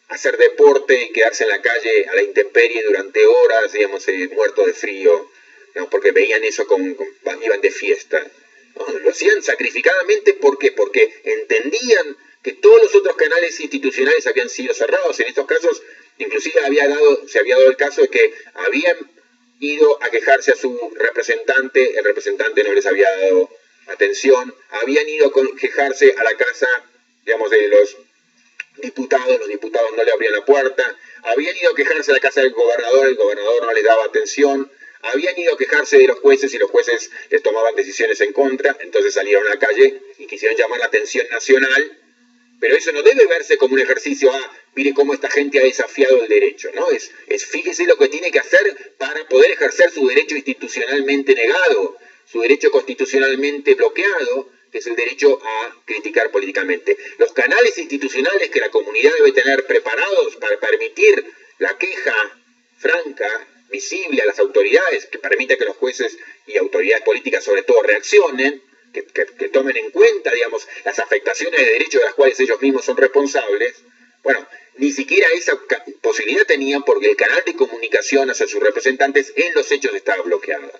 hacer deporte y quedarse en la calle a la intemperie durante horas, digamos, muertos de frío, digamos, porque veían eso iban de fiesta. ¿No? Lo hacían sacrificadamente, ¿por qué? Porque entendían que todos los otros canales institucionales habían sido cerrados. En estos casos, inclusive se había dado el caso de que habían ido a quejarse a su representante, el representante no les había dado atención, habían ido a quejarse a la casa, digamos, de los diputados no le abrían la puerta, habían ido a quejarse a la casa del gobernador, el gobernador no les daba atención, habían ido a quejarse de los jueces y los jueces les tomaban decisiones en contra, entonces salieron a la calle y quisieron llamar la atención nacional, pero eso no debe verse como un ejercicio, mire cómo esta gente ha desafiado el derecho, ¿no? Es fíjese lo que tiene que hacer para poder ejercer su derecho institucionalmente negado, su derecho constitucionalmente bloqueado, que es el derecho a criticar políticamente. Los canales institucionales que la comunidad debe tener preparados para permitir la queja franca, visible a las autoridades, que permita que los jueces y autoridades políticas sobre todo reaccionen, que tomen en cuenta, digamos, las afectaciones de derechos de las cuales ellos mismos son responsables. Bueno, ni siquiera esa posibilidad tenían porque el canal de comunicación hacia sus representantes en los hechos estaba bloqueado.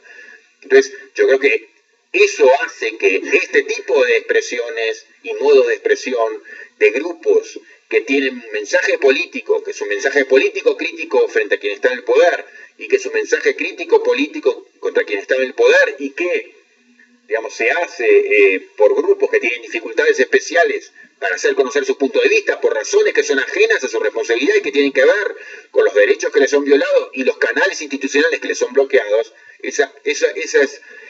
Entonces, yo creo que eso hace que este tipo de expresiones y modos de expresión de grupos que tienen un mensaje político, que es un mensaje político crítico frente a quien está en el poder, y que es un mensaje crítico político contra quien está en el poder, y que, digamos, se hace por grupos que tienen dificultades especiales para hacer conocer sus puntos de vista, por razones que son ajenas a su responsabilidad y que tienen que ver con los derechos que les son violados y los canales institucionales que les son bloqueados, esas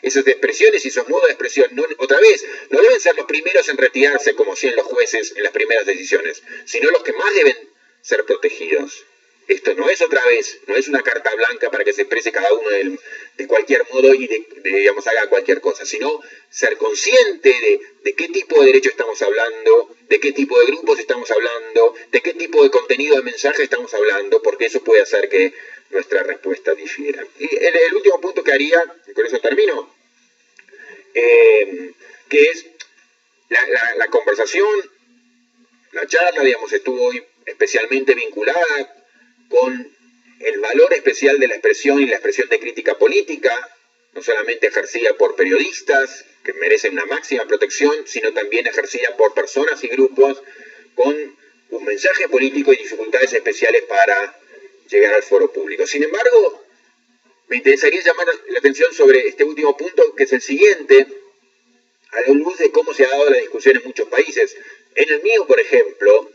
expresiones y esos modos de expresión, otra vez, no deben ser los primeros en retirarse como hacían los jueces en las primeras decisiones, sino los que más deben ser protegidos. Esto no es otra vez, no es una carta blanca para que se exprese cada uno de cualquier modo y digamos, haga cualquier cosa, sino ser consciente de qué tipo de derecho estamos hablando, de qué tipo de grupos estamos hablando, de qué tipo de contenido de mensaje estamos hablando, porque eso puede hacer que nuestra respuesta difiera. Y el último punto que haría, y con eso termino, que es la conversación, la charla, digamos, estuvo especialmente vinculada con el valor especial de la expresión y la expresión de crítica política, no solamente ejercida por periodistas, que merecen una máxima protección, sino también ejercida por personas y grupos con un mensaje político y dificultades especiales para llegar al foro público. Sin embargo, me interesaría llamar la atención sobre este último punto, que es el siguiente, a la luz de cómo se ha dado la discusión en muchos países. En el mío, por ejemplo,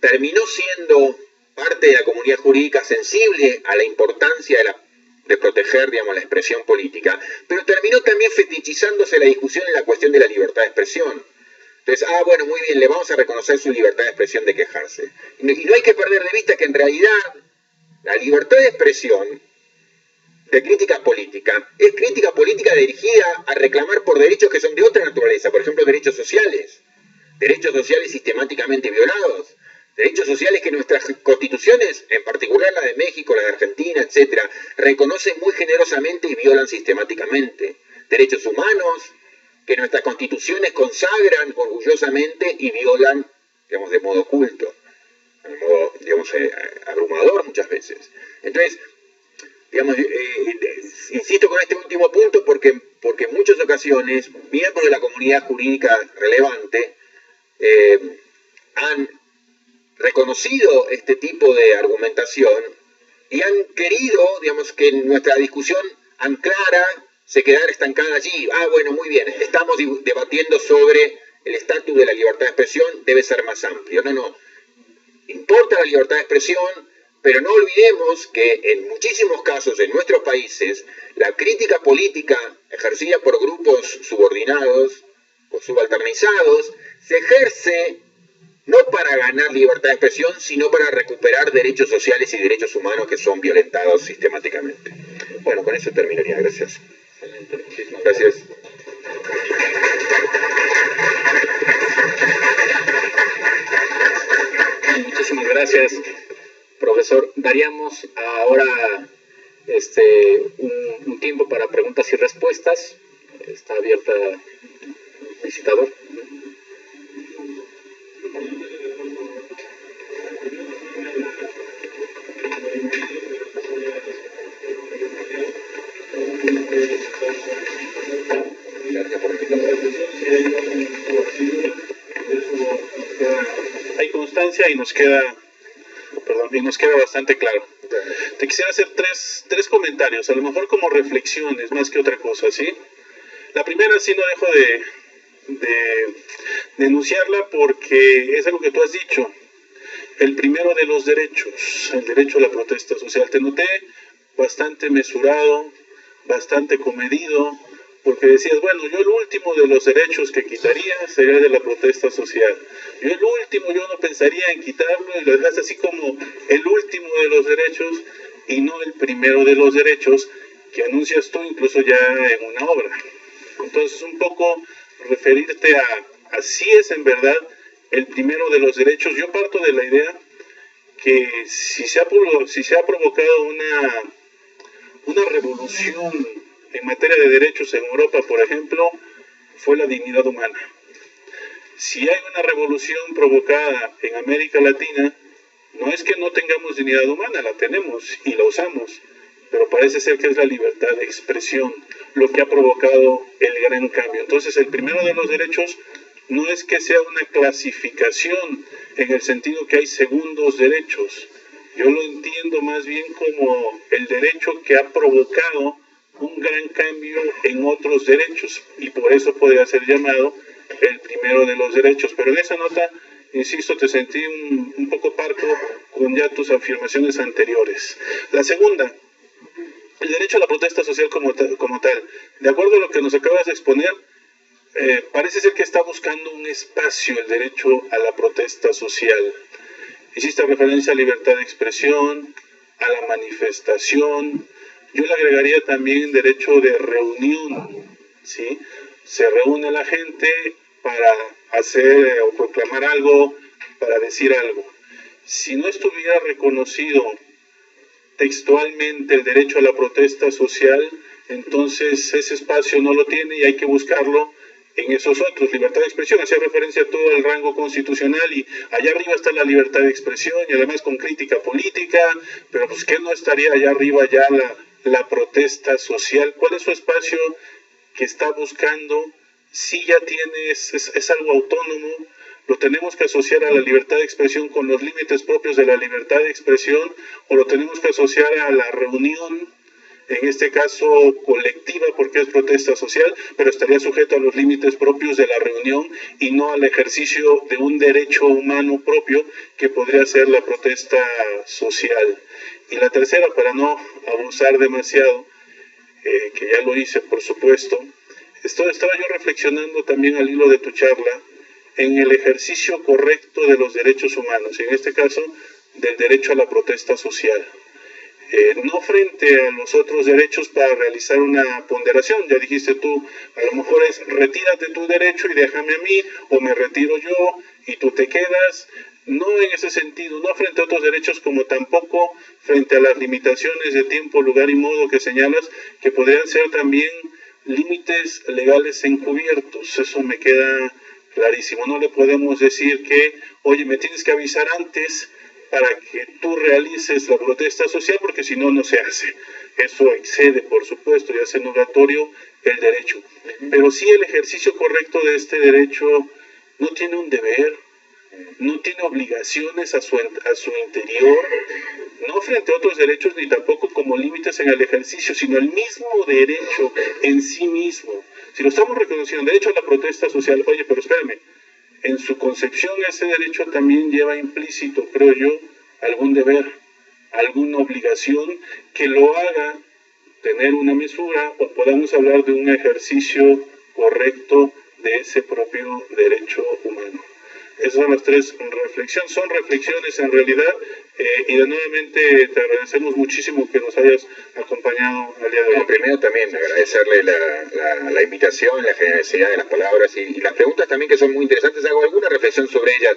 terminó siendo parte de la comunidad jurídica sensible a la importancia de proteger, digamos, la expresión política, pero terminó también fetichizándose la discusión en la cuestión de la libertad de expresión. Entonces, bueno, muy bien, le vamos a reconocer su libertad de expresión de quejarse. Y no hay que perder de vista que en realidad la libertad de expresión de crítica política es crítica política dirigida a reclamar por derechos que son de otra naturaleza, por ejemplo, derechos sociales sistemáticamente violados, derechos sociales que nuestras constituciones, en particular la de México, la de Argentina, etcétera, reconocen muy generosamente y violan sistemáticamente, derechos humanos que nuestras constituciones consagran orgullosamente y violan, digamos, de modo oculto, de modo, digamos, abrumador muchas veces. Entonces, digamos, insisto con este último punto porque en muchas ocasiones miembros de la comunidad jurídica relevante han reconocido este tipo de argumentación y han querido, digamos, que nuestra discusión anclara se quedara estancada allí. Bueno, muy bien, estamos debatiendo sobre el estatus de la libertad de expresión, debe ser más amplio. No, importa la libertad de expresión, pero no olvidemos que en muchísimos casos en nuestros países la crítica política ejercida por grupos subordinados o subalternizados se ejerce no para ganar libertad de expresión, sino para recuperar derechos sociales y derechos humanos que son violentados sistemáticamente. Bueno, con eso terminaría. Gracias. Gracias. Muchísimas gracias, profesor. Daríamos ahora un tiempo para preguntas y respuestas. Está abierta el visitador. Hay constancia y nos queda bastante claro. Te quisiera hacer tres comentarios, a lo mejor como reflexiones más que otra cosa, ¿sí? La primera sí no dejo de denunciarla porque es algo que tú has dicho. El primero de los derechos, el derecho a la protesta social. Te noté bastante mesurado, bastante comedido, porque decías, bueno, yo el último de los derechos que quitaría sería el de la protesta social. Yo el último, yo no pensaría en quitarlo, y lo dejaste así como el último de los derechos y no el primero de los derechos que anuncias tú incluso ya en una obra. Entonces, un poco referirte a, así es en verdad el primero de los derechos. Yo parto de la idea que si se ha provocado una revolución en materia de derechos en Europa, por ejemplo, fue la dignidad humana. Si hay una revolución provocada en América Latina, no es que no tengamos dignidad humana, la tenemos y la usamos, pero parece ser que es la libertad de expresión lo que ha provocado el gran cambio. Entonces, el primero de los derechos no es que sea una clasificación en el sentido que hay segundos derechos. Yo lo entiendo más bien como el derecho que ha provocado un gran cambio en otros derechos y por eso podría ser llamado el primero de los derechos. Pero en esa nota, insisto, te sentí un poco parco con ya tus afirmaciones anteriores. La segunda, el derecho a la protesta social como tal. De acuerdo a lo que nos acabas de exponer, parece ser que está buscando un espacio el derecho a la protesta social. Hiciste referencia a libertad de expresión, a la manifestación. Yo le agregaría también derecho de reunión, ¿sí? Se reúne la gente para hacer o proclamar algo, para decir algo. Si no estuviera reconocido textualmente el derecho a la protesta social, entonces ese espacio no lo tiene y hay que buscarlo en esos otros. Libertad de expresión, hacía referencia a todo el rango constitucional y allá arriba está la libertad de expresión y además con crítica política, pero pues ¿qué no estaría allá arriba ya la protesta social? ¿Cuál es su espacio que está buscando? Si ya tiene, es algo autónomo, lo tenemos que asociar a la libertad de expresión con los límites propios de la libertad de expresión, o lo tenemos que asociar a la reunión en este caso colectiva porque es protesta social, pero estaría sujeto a los límites propios de la reunión y no al ejercicio de un derecho humano propio que podría ser la protesta social. Y la tercera, para no abusar demasiado, que ya lo hice por supuesto, estaba yo reflexionando también al hilo de tu charla en el ejercicio correcto de los derechos humanos, en este caso del derecho a la protesta social. No frente a los otros derechos para realizar una ponderación, ya dijiste tú, a lo mejor es retírate tu derecho y déjame a mí, o me retiro yo y tú te quedas, no en ese sentido, no frente a otros derechos como tampoco frente a las limitaciones de tiempo, lugar y modo que señalas, que podrían ser también límites legales encubiertos, eso me queda clarísimo. No le podemos decir que, oye, me tienes que avisar antes para que tú realices la protesta social, porque si no, no se hace. Eso excede, por supuesto, y hace nugatorio el derecho. Pero sí el ejercicio correcto de este derecho no tiene un deber, no tiene obligaciones a su interior, no frente a otros derechos ni tampoco como límites en el ejercicio, sino el mismo derecho en sí mismo. Si lo estamos reconociendo, el derecho a la protesta social, oye, pero espérame, en su concepción ese derecho también lleva implícito, creo yo, algún deber, alguna obligación que lo haga tener una mesura o podamos hablar de un ejercicio correcto de ese propio derecho humano. Esas son las tres reflexiones, son reflexiones en realidad, y de nuevamente te agradecemos muchísimo que nos hayas acompañado al día de hoy. Primero también agradecerle la invitación, la generosidad de las palabras y las preguntas también que son muy interesantes. Hago alguna reflexión sobre ellas.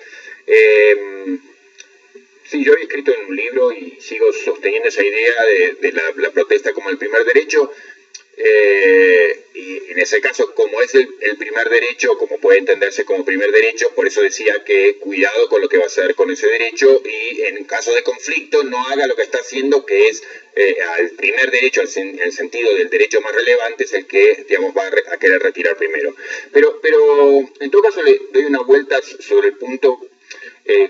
Sí, yo había escrito en un libro y sigo sosteniendo esa idea de la protesta como el primer derecho. Y en ese caso, como es el primer derecho, como puede entenderse como primer derecho, por eso decía que cuidado con lo que va a hacer con ese derecho y en caso de conflicto no haga lo que está haciendo, que es al primer derecho, en el sentido del derecho más relevante, es el que, digamos, va a querer retirar primero. Pero en todo caso le doy una vuelta sobre el punto.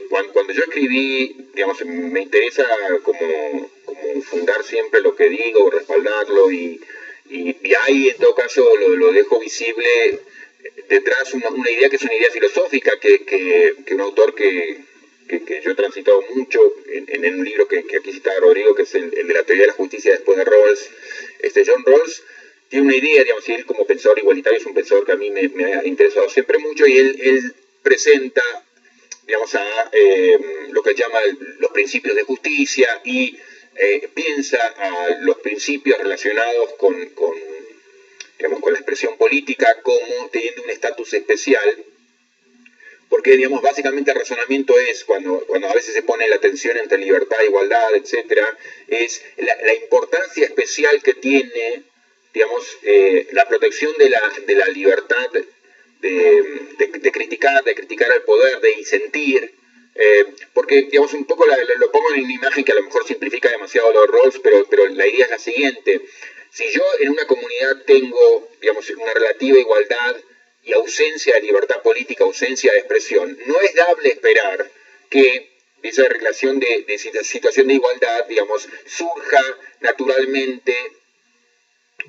Cuando yo escribí, digamos, me interesa como fundar siempre lo que digo, respaldarlo y ahí en todo caso lo dejo visible detrás una idea que es una idea filosófica que un autor que yo he transitado mucho en un libro que aquí citaba Rodrigo, que es el de la teoría de la justicia después de Rawls. John Rawls tiene una idea, digamos, y él como pensador igualitario es un pensador que a mí me ha interesado siempre mucho, y él presenta, digamos, a lo que llama los principios de justicia y piensa a los principios relacionados con la expresión política como teniendo un estatus especial, porque, digamos, básicamente el razonamiento es, cuando a veces se pone la tensión entre libertad, igualdad, etcétera, es la importancia especial que tiene, digamos, la protección de la libertad de criticar al poder, de disentir, porque, digamos, un poco lo pongo en una imagen que a lo mejor simplifica demasiado los roles, pero la idea es la siguiente. Si yo en una comunidad tengo, digamos, una relativa igualdad y ausencia de libertad política, ausencia de expresión, no es dable esperar que esa relación de situación de igualdad, digamos, surja naturalmente,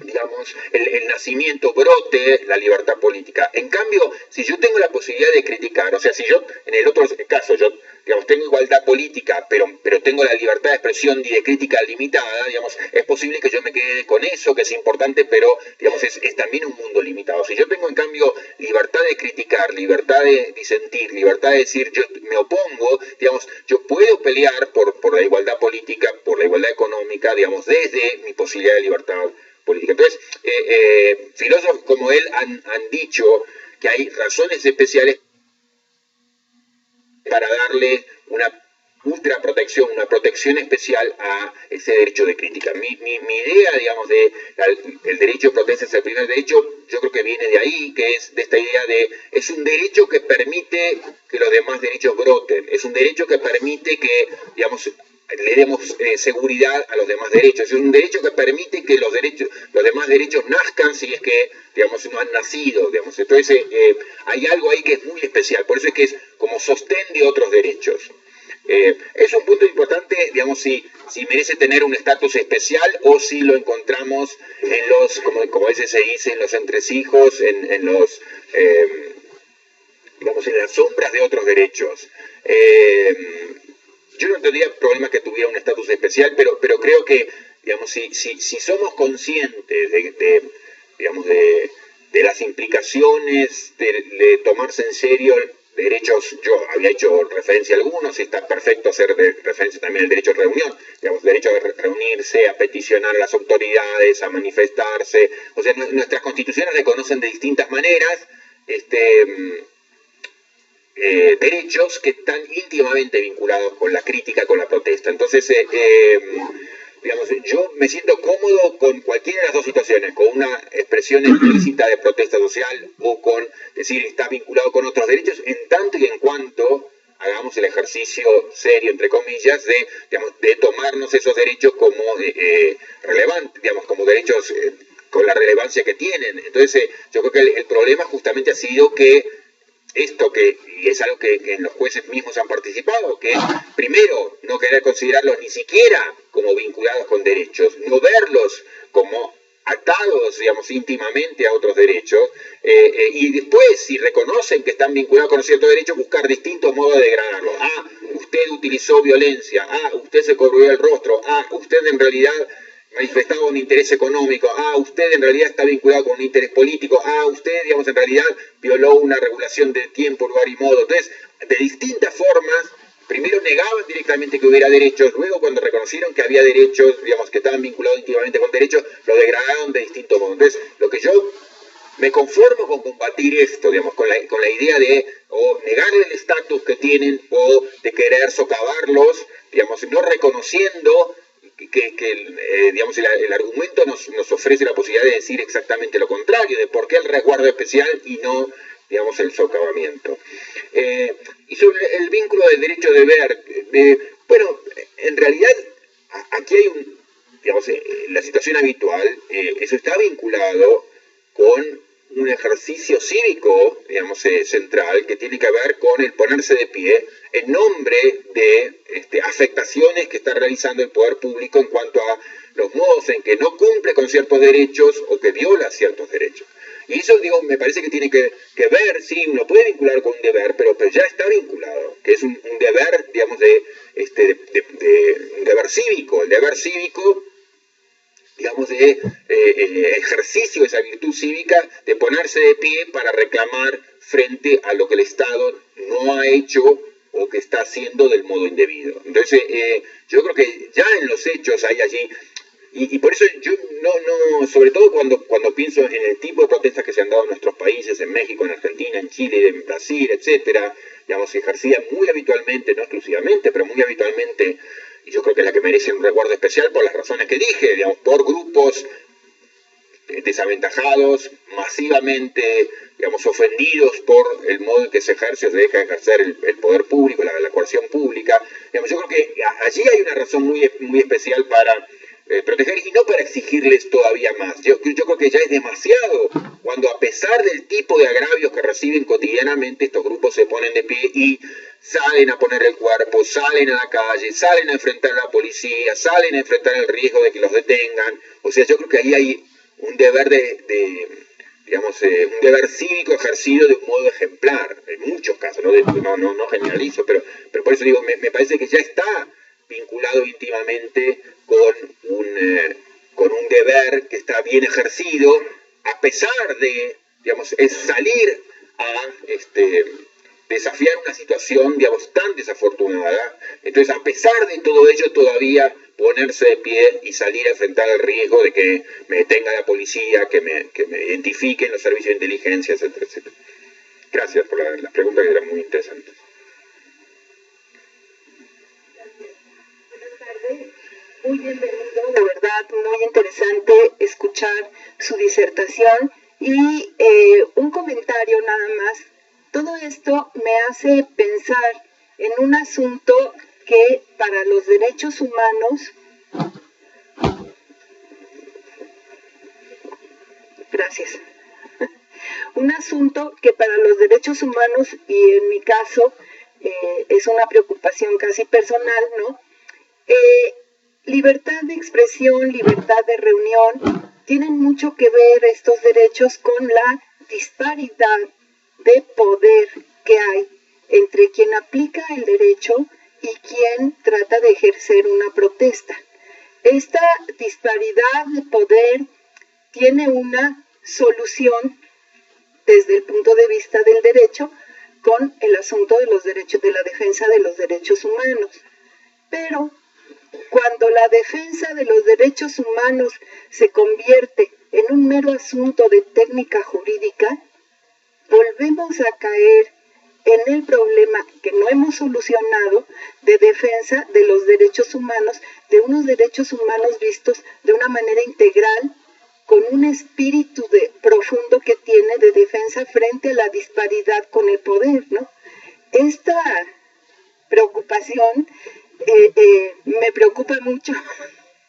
digamos, el nacimiento, brote la libertad política. En cambio, si yo tengo la posibilidad de criticar, o sea, si yo, en el otro caso, yo, digamos, tengo igualdad política, pero tengo la libertad de expresión y de crítica limitada, digamos, es posible que yo me quede con eso, que es importante, pero, digamos, es también un mundo limitado. Si yo tengo, en cambio, libertad de criticar, libertad de disentir, libertad de decir, yo me opongo, digamos, yo puedo pelear por la igualdad política, por la igualdad económica, digamos, desde mi posibilidad de libertad política. Entonces, filósofos como él han dicho que hay razones especiales para darle una ultra protección, una protección especial a ese derecho de crítica. Mi idea, digamos, el derecho de protesta es el primer derecho, yo creo que viene de ahí, que es de esta idea es un derecho que permite que los demás derechos broten, es un derecho que permite que, digamos, le demos seguridad a los demás derechos. Es un derecho que permite que los demás derechos nazcan si es que, digamos, no han nacido, digamos. Entonces hay algo ahí que es muy especial, por eso es que es como sostén de otros derechos. Es un punto importante, digamos, si merece tener un estatus especial o si lo encontramos en los, como a veces se dice, en los entresijos, en los, digamos, en las sombras de otros derechos. Yo no tendría problema que tuviera un estatus especial, pero creo que, digamos, si somos conscientes digamos, de las implicaciones de tomarse en serio derechos, yo había hecho referencia a algunos, y está perfecto hacer referencia también al derecho de reunión, digamos, derecho a reunirse, a peticionar a las autoridades, a manifestarse, o sea, nuestras constituciones reconocen de distintas maneras derechos que están íntimamente vinculados con la crítica, con la protesta. Entonces, digamos, yo me siento cómodo con cualquiera de las dos situaciones, con una expresión explícita de protesta social o con decir está vinculado con otros derechos, en tanto y en cuanto hagamos el ejercicio serio, entre comillas, de tomarnos esos derechos como relevantes, digamos, como derechos con la relevancia que tienen. Entonces, yo creo que el problema justamente ha sido que esto y es algo que en los jueces mismos han participado, que primero no querer considerarlos ni siquiera como vinculados con derechos, no verlos como atados, digamos, íntimamente a otros derechos, y después, si reconocen que están vinculados con ciertos derechos, buscar distintos modos de degradarlos. Usted utilizó violencia, usted se corrió el rostro, usted en realidad manifestaba un interés económico, usted en realidad está vinculado con un interés político, usted, digamos, en realidad violó una regulación de tiempo, lugar y modo. Entonces, de distintas formas, primero negaban directamente que hubiera derechos, luego cuando reconocieron que había derechos, digamos, que estaban vinculados íntimamente con derechos, lo degradaron de distintos modos. Entonces, lo que yo me conformo con combatir esto, digamos, con la idea de negarle el estatus que tienen o de querer socavarlos, digamos, no reconociendo digamos, el argumento nos ofrece la posibilidad de decir exactamente lo contrario, de por qué el resguardo especial y no, digamos, el socavamiento. Y sobre el vínculo del derecho-deber, bueno, en realidad aquí hay digamos, la situación habitual, eso está vinculado con un ejercicio cívico, digamos, central, que tiene que ver con el ponerse de pie en nombre de afectaciones que está realizando el poder público en cuanto a los modos en que no cumple con ciertos derechos o que viola ciertos derechos. Y eso, digo, me parece que tiene que ver, sí, uno puede vincular con un deber, pero ya está vinculado, que es un deber, digamos, un deber cívico. El deber cívico, digamos, de ejercicio de esa virtud cívica, de ponerse de pie para reclamar frente a lo que el Estado no ha hecho o que está haciendo del modo indebido. Entonces, yo creo que ya en los hechos hay allí, y por eso yo no, sobre todo cuando pienso en el tipo de protestas que se han dado en nuestros países, en México, en Argentina, en Chile, en Brasil, etcétera, digamos, se ejercía muy habitualmente, no exclusivamente, pero muy habitualmente, y yo creo que es la que merece un resguardo especial por las razones que dije, digamos, por grupos desaventajados, masivamente, digamos, ofendidos por el modo en que se ejerce o se deja de ejercer el poder público, la coerción pública. Digamos, yo creo que allí hay una razón muy, muy especial para proteger y no para exigirles todavía más. Yo creo que ya es demasiado cuando, a pesar del tipo de agravios que reciben cotidianamente, estos grupos se ponen de pie y salen a poner el cuerpo, salen a la calle, salen a enfrentar a la policía, salen a enfrentar el riesgo de que los detengan. O sea, yo creo que ahí hay un deber digamos, un deber cívico ejercido de un modo ejemplar, en muchos casos, no generalizo, pero por eso digo, me parece que ya está vinculado íntimamente con un deber que está bien ejercido, a pesar de, digamos, es salir a desafiar una situación, digamos, tan desafortunada. Entonces, a pesar de todo ello, todavía ponerse de pie y salir a enfrentar el riesgo de que me detenga la policía, que me identifiquen los servicios de inteligencia, etcétera, etcétera. Gracias por las preguntas, que eran muy interesantes. Buenas tardes, muy bienvenido, de verdad, muy interesante escuchar su disertación y un comentario nada más. Todo esto me hace pensar en un asunto que para los derechos humanos, gracias, un asunto que para los derechos humanos y en mi caso es una preocupación casi personal, ¿no? Libertad de expresión, libertad de reunión, tienen mucho que ver estos derechos con la disparidad de poder que hay entre quien aplica el derecho y quien trata de ejercer una protesta. Esta disparidad de poder tiene una solución desde el punto de vista del derecho con el asunto de los derechos, de la defensa de los derechos humanos. Pero cuando la defensa de los derechos humanos se convierte en un mero asunto de técnica jurídica, volvemos a caer en el problema que no hemos solucionado de defensa de los derechos humanos, de unos derechos humanos vistos de una manera integral, con un espíritu profundo que tiene de defensa frente a la disparidad con el poder, ¿no? Esta preocupación me preocupa mucho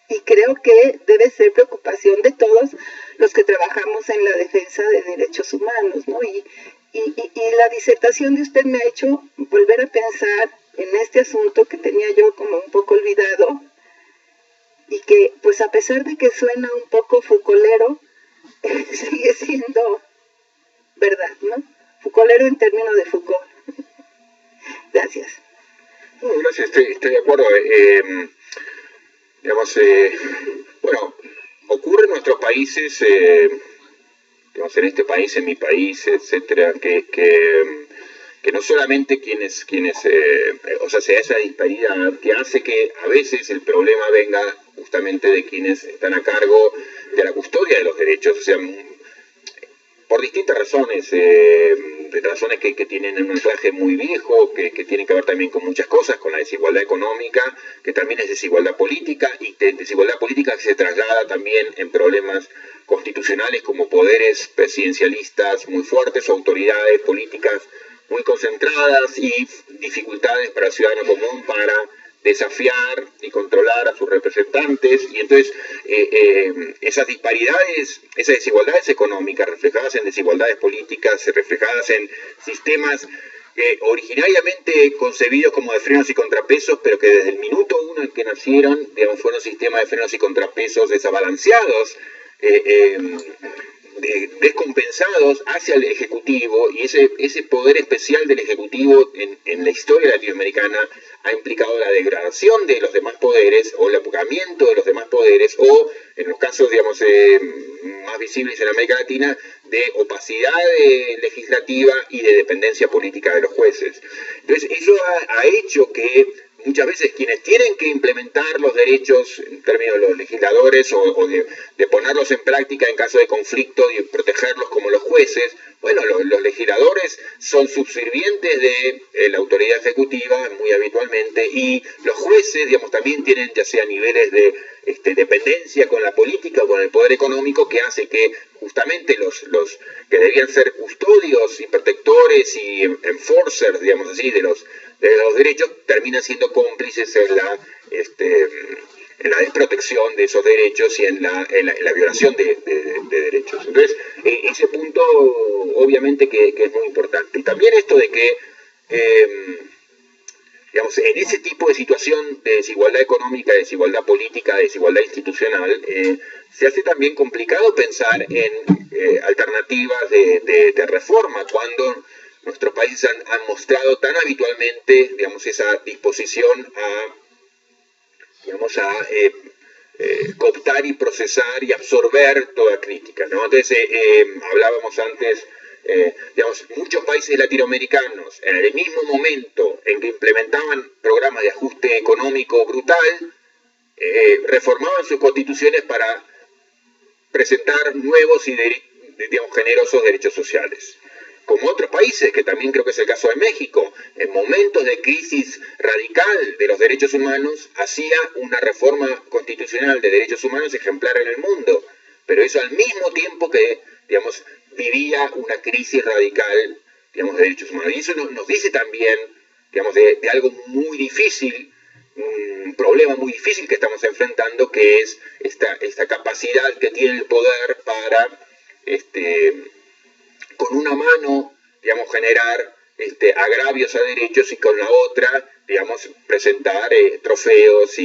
y creo que debe ser preocupación de todos los que trabajamos en la defensa de derechos humanos, ¿no? Y la disertación de usted me ha hecho volver a pensar en este asunto que tenía yo como un poco olvidado y que, pues a pesar de que suena un poco Foucaultero, sigue siendo verdad, ¿no? Foucaultero en términos de Foucault. Gracias. Gracias, estoy de acuerdo. Bueno, ocurre en nuestros países, digamos, en este país, en mi país, etcétera, que no solamente o sea, se da esa disparidad que hace que a veces el problema venga justamente de quienes están a cargo de la custodia de los derechos, o sea, por distintas razones, razones que tienen un anclaje muy viejo, que tienen que ver también con muchas cosas, con la desigualdad económica, que también es desigualdad política, y desigualdad política que se traslada también en problemas constitucionales como poderes presidencialistas muy fuertes, autoridades políticas muy concentradas y dificultades para el ciudadano común para desafiar y controlar a sus representantes, y entonces esas disparidades, esas desigualdades económicas reflejadas en desigualdades políticas, reflejadas en sistemas originariamente concebidos como de frenos y contrapesos, pero que desde el minuto uno en que nacieron, digamos, fueron sistemas de frenos y contrapesos desbalanceados, descompensados hacia el Ejecutivo, y ese poder especial del Ejecutivo en la historia latinoamericana ha implicado la degradación de los demás poderes o el apagamiento de los demás poderes, o en los casos, digamos, más visibles en América Latina, de opacidad legislativa y de dependencia política de los jueces. Entonces eso ha hecho que muchas veces quienes tienen que implementar los derechos en términos de los legisladores o de ponerlos en práctica en caso de conflicto y protegerlos como los jueces, bueno, los legisladores son subservientes de la autoridad ejecutiva muy habitualmente, y los jueces, digamos, también tienen ya sea niveles de dependencia con la política o con el poder económico, que hace que justamente los que debían ser custodios y protectores y enforcers, digamos así, de los derechos, terminan siendo cómplices en la desprotección de esos derechos y en la violación de derechos. Entonces, ese punto obviamente que es muy importante. Y también esto de que, digamos, en ese tipo de situación de desigualdad económica, de desigualdad política, de desigualdad institucional, se hace también complicado pensar en alternativas de reforma, cuando nuestros países han mostrado tan habitualmente, digamos, esa disposición a cooptar y procesar y absorber toda crítica, ¿no? Entonces, hablábamos antes, digamos, muchos países latinoamericanos, en el mismo momento en que implementaban programas de ajuste económico brutal, reformaban sus constituciones para presentar nuevos y, digamos, generosos derechos sociales. Como otros países, que también creo que es el caso de México, en momentos de crisis radical de los derechos humanos, hacía una reforma constitucional de derechos humanos ejemplar en el mundo, pero eso al mismo tiempo que, digamos, vivía una crisis radical, digamos, de derechos humanos. Y eso nos dice también, digamos, de algo muy difícil, un problema muy difícil que estamos enfrentando, que es esta capacidad que tiene el poder para, con una mano, digamos, generar agravios a derechos y con la otra, digamos, presentar trofeos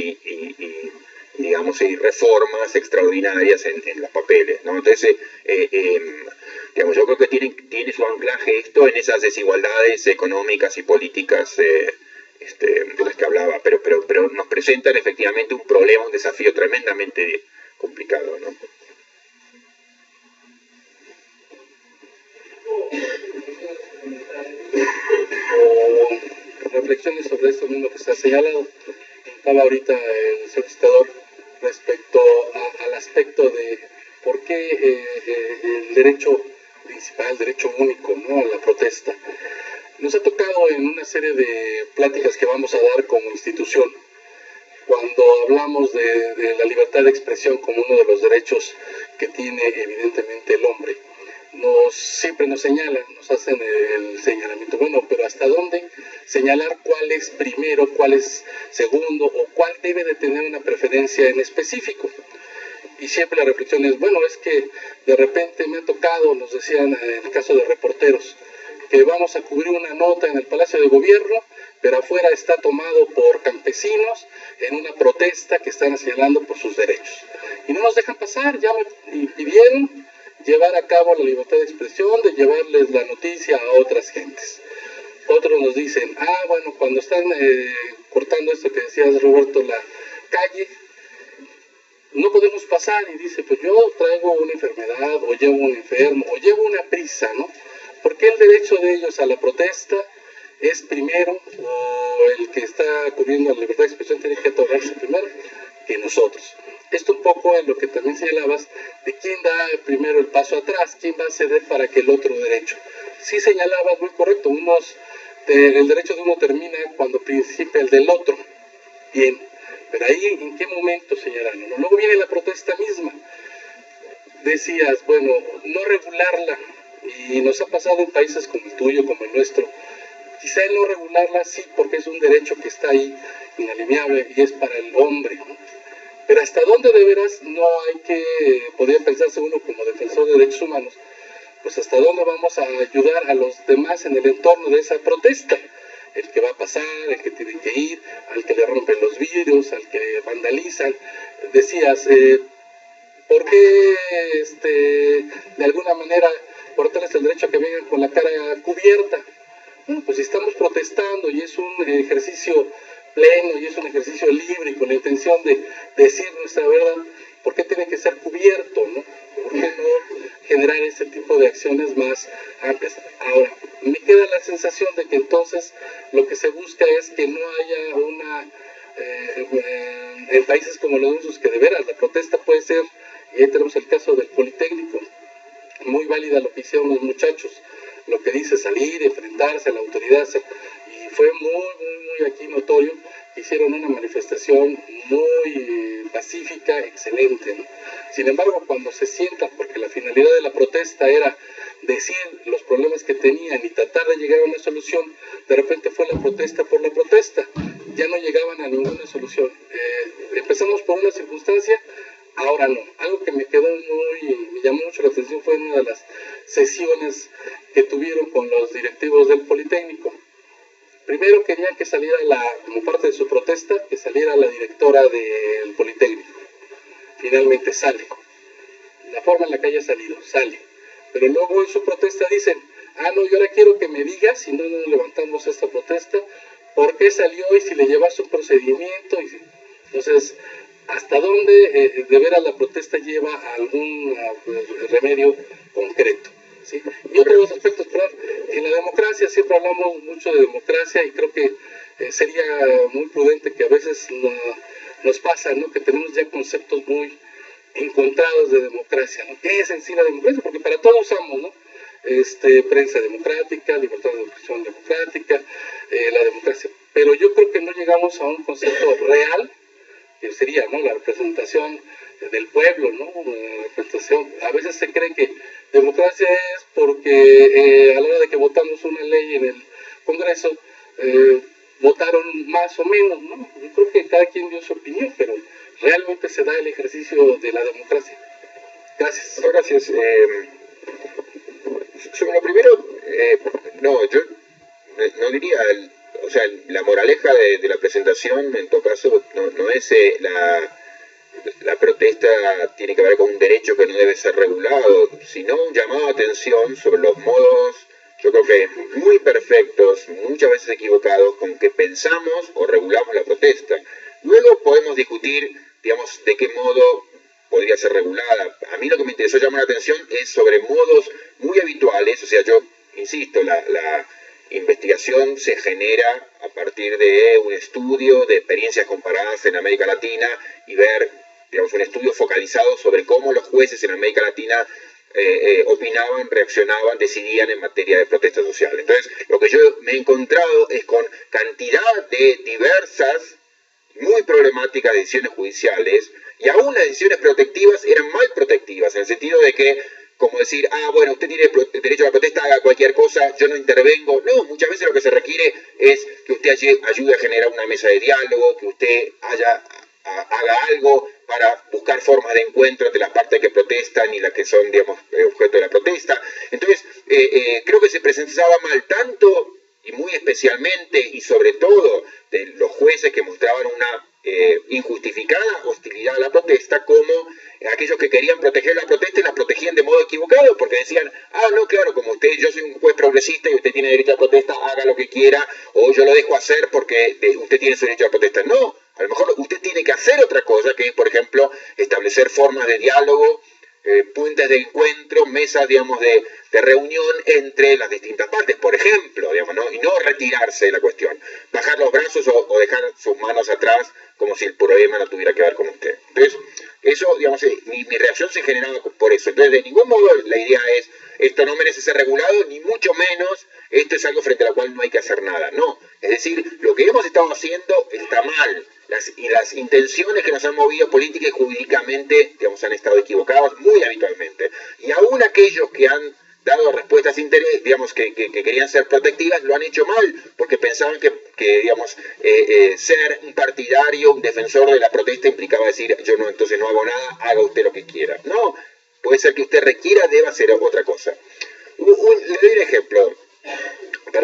digamos, y reformas extraordinarias en los papeles, ¿no? Entonces, digamos, yo creo que tiene su anclaje esto en esas desigualdades económicas y políticas de las que hablaba, pero nos presentan efectivamente un problema, un desafío tremendamente complicado, ¿no? Reflexiones sobre esto mismo que se ha señalado. Estaba ahorita el solicitador respecto al aspecto de por qué el derecho principal, el derecho único, ¿no?, a la protesta. Nos ha tocado en una serie de pláticas que vamos a dar como institución, cuando hablamos de la libertad de expresión como uno de los derechos que tiene evidentemente el hombre, siempre nos señalan, nos hacen el señalamiento, bueno, pero ¿hasta dónde señalar cuál es primero, cuál es segundo o cuál debe de tener una preferencia en específico? Y siempre la reflexión es, bueno, es que de repente me ha tocado, nos decían en el caso de reporteros, que vamos a cubrir una nota en el Palacio de Gobierno, pero afuera está tomado por campesinos en una protesta que están señalando por sus derechos. Y no nos dejan pasar, ya me pidieron llevar a cabo la libertad de expresión, de llevarles la noticia a otras gentes. Otros nos dicen, bueno, cuando están cortando esto que decías, Roberto, la calle, no podemos pasar, y dice, pues yo traigo una enfermedad, o llevo un enfermo, o llevo una prisa, ¿no? ¿Por qué el derecho de ellos a la protesta es primero, o el que está cubriendo la libertad de expresión tiene que otorgarse primero que nosotros? Esto un poco es lo que también señalabas, de quién da primero el paso atrás, quién va a ceder para que el otro derecho. Sí señalabas muy correcto, el derecho de uno termina cuando principia el del otro. Bien, pero ahí ¿en qué momento señalaron? Luego viene la protesta misma. Decías, bueno, no regularla, y nos ha pasado en países como el tuyo, como el nuestro, quizá el no regularla sí, porque es un derecho que está ahí inalienable y es para el hombre, ¿no? Pero hasta dónde de veras no hay que, podría pensarse uno como defensor de derechos humanos, pues hasta dónde vamos a ayudar a los demás en el entorno de esa protesta. El que va a pasar, el que tiene que ir, al que le rompen los vidrios, al que vandalizan. Decías, ¿por qué de alguna manera cortarles el derecho a que vengan con la cara cubierta? Bueno, pues si estamos protestando y es un ejercicio pleno y es un ejercicio libre y con la intención de decir nuestra verdad, ¿por qué tiene que ser cubierto, no? ¿Por qué no generar ese tipo de acciones más amplias? Ahora, me queda la sensación de que entonces lo que se busca es que no haya en países como los nuestros, que de veras la protesta puede ser, y ahí tenemos el caso del Politécnico, muy válida lo que hicieron los muchachos, lo que dice salir, enfrentarse a la autoridad, y fue muy aquí notorio, hicieron una manifestación muy pacífica, excelente, ¿no? Sin embargo, cuando se sientan, porque la finalidad de la protesta era decir los problemas que tenían y tratar de llegar a una solución, de repente fue la protesta por la protesta, ya no llegaban a ninguna solución. Empezamos por una circunstancia, ahora no. Algo que me llamó mucho la atención fue una de las sesiones que tuvieron con los directivos del Politécnico. Primero querían que saliera, como parte de su protesta, que saliera la directora del Politécnico. Finalmente sale. La forma en la que haya salido, sale. Pero luego en su protesta dicen, no, yo ahora quiero que me digas, si no nos levantamos esta protesta, por qué salió y si le llevas un procedimiento. Entonces, ¿hasta dónde de veras la protesta lleva a algún remedio concreto? ¿Sí? Y otro de los aspectos, en la democracia siempre hablamos mucho de democracia y creo que sería muy prudente, que a veces nos pasa, ¿no?, que tenemos ya conceptos muy encontrados de democracia, ¿no? ¿Qué es en sí la democracia? Porque para todo usamos, ¿no? Prensa democrática, libertad de expresión democrática, la democracia. Pero yo creo que no llegamos a un concepto real, que sería, ¿no?, la representación del pueblo, ¿no? La representación. A veces se cree que democracia es porque a la hora de que votamos una ley en el Congreso, votaron más o menos, ¿no? Yo creo que cada quien dio su opinión, pero realmente se da el ejercicio de la democracia. Gracias. Gracias. Sobre lo primero, no, yo no diría, o sea, la moraleja de la presentación en todo caso no es la protesta tiene que ver con un derecho que no debe ser regulado, sino un llamado a atención sobre los modos, yo creo que muy perfectos, muchas veces equivocados, con que pensamos o regulamos la protesta. Luego podemos discutir, digamos, de qué modo podría ser regulada. A mí lo que me interesó llamar la atención es sobre modos muy habituales, o sea, yo insisto, la investigación se genera a partir de un estudio de experiencias comparadas en América Latina y ver, digamos, un estudio focalizado sobre cómo los jueces en América Latina opinaban, reaccionaban, decidían en materia de protesta social. Entonces, lo que yo me he encontrado es con cantidad de diversas, muy problemáticas decisiones judiciales, y aún las decisiones protectivas eran mal protectivas, en el sentido de que, como decir, bueno, usted tiene derecho a la protesta, haga cualquier cosa, yo no intervengo. No, muchas veces lo que se requiere es que usted ayude a generar una mesa de diálogo, que usted haga algo para buscar formas de encuentro entre las partes que protestan y las que son, digamos, objeto de la protesta. Entonces, creo que se presentaba mal tanto y muy especialmente y sobre todo de los jueces que mostraban una injustificada hostilidad a la protesta, como aquellos que querían proteger la protesta y la protegían de modo equivocado, porque decían, no, claro, como yo soy un juez progresista y usted tiene derecho a protesta, haga lo que quiera, o yo lo dejo hacer porque usted tiene su derecho a protesta. No, a lo mejor usted tiene que hacer otra cosa, que es, por ejemplo, establecer formas de diálogo, puentes de encuentro, mesas, digamos, de reunión entre las distintas partes, por ejemplo, digamos, ¿no? Y no retirarse de la cuestión, bajar los brazos o dejar sus manos atrás como si el problema no tuviera que ver con usted. Entonces, eso, digamos, mi reacción se generaba por eso. Entonces, de ningún modo la idea es, esto no merece ser regulado, ni mucho menos, esto es algo frente a lo cual no hay que hacer nada. No, es decir, lo que hemos estado haciendo está mal. Las intenciones que nos han movido política y jurídicamente, digamos, han estado equivocadas muy habitualmente. Y aún aquellos que han dado respuestas digamos, que querían ser protectivas, lo han hecho mal, porque pensaban que digamos, ser un partidario, un defensor de la protesta implicaba decir, yo no, entonces no hago nada, haga usted lo que quiera. No, puede ser que usted requiera, deba hacer otra cosa. Le doy un ejemplo,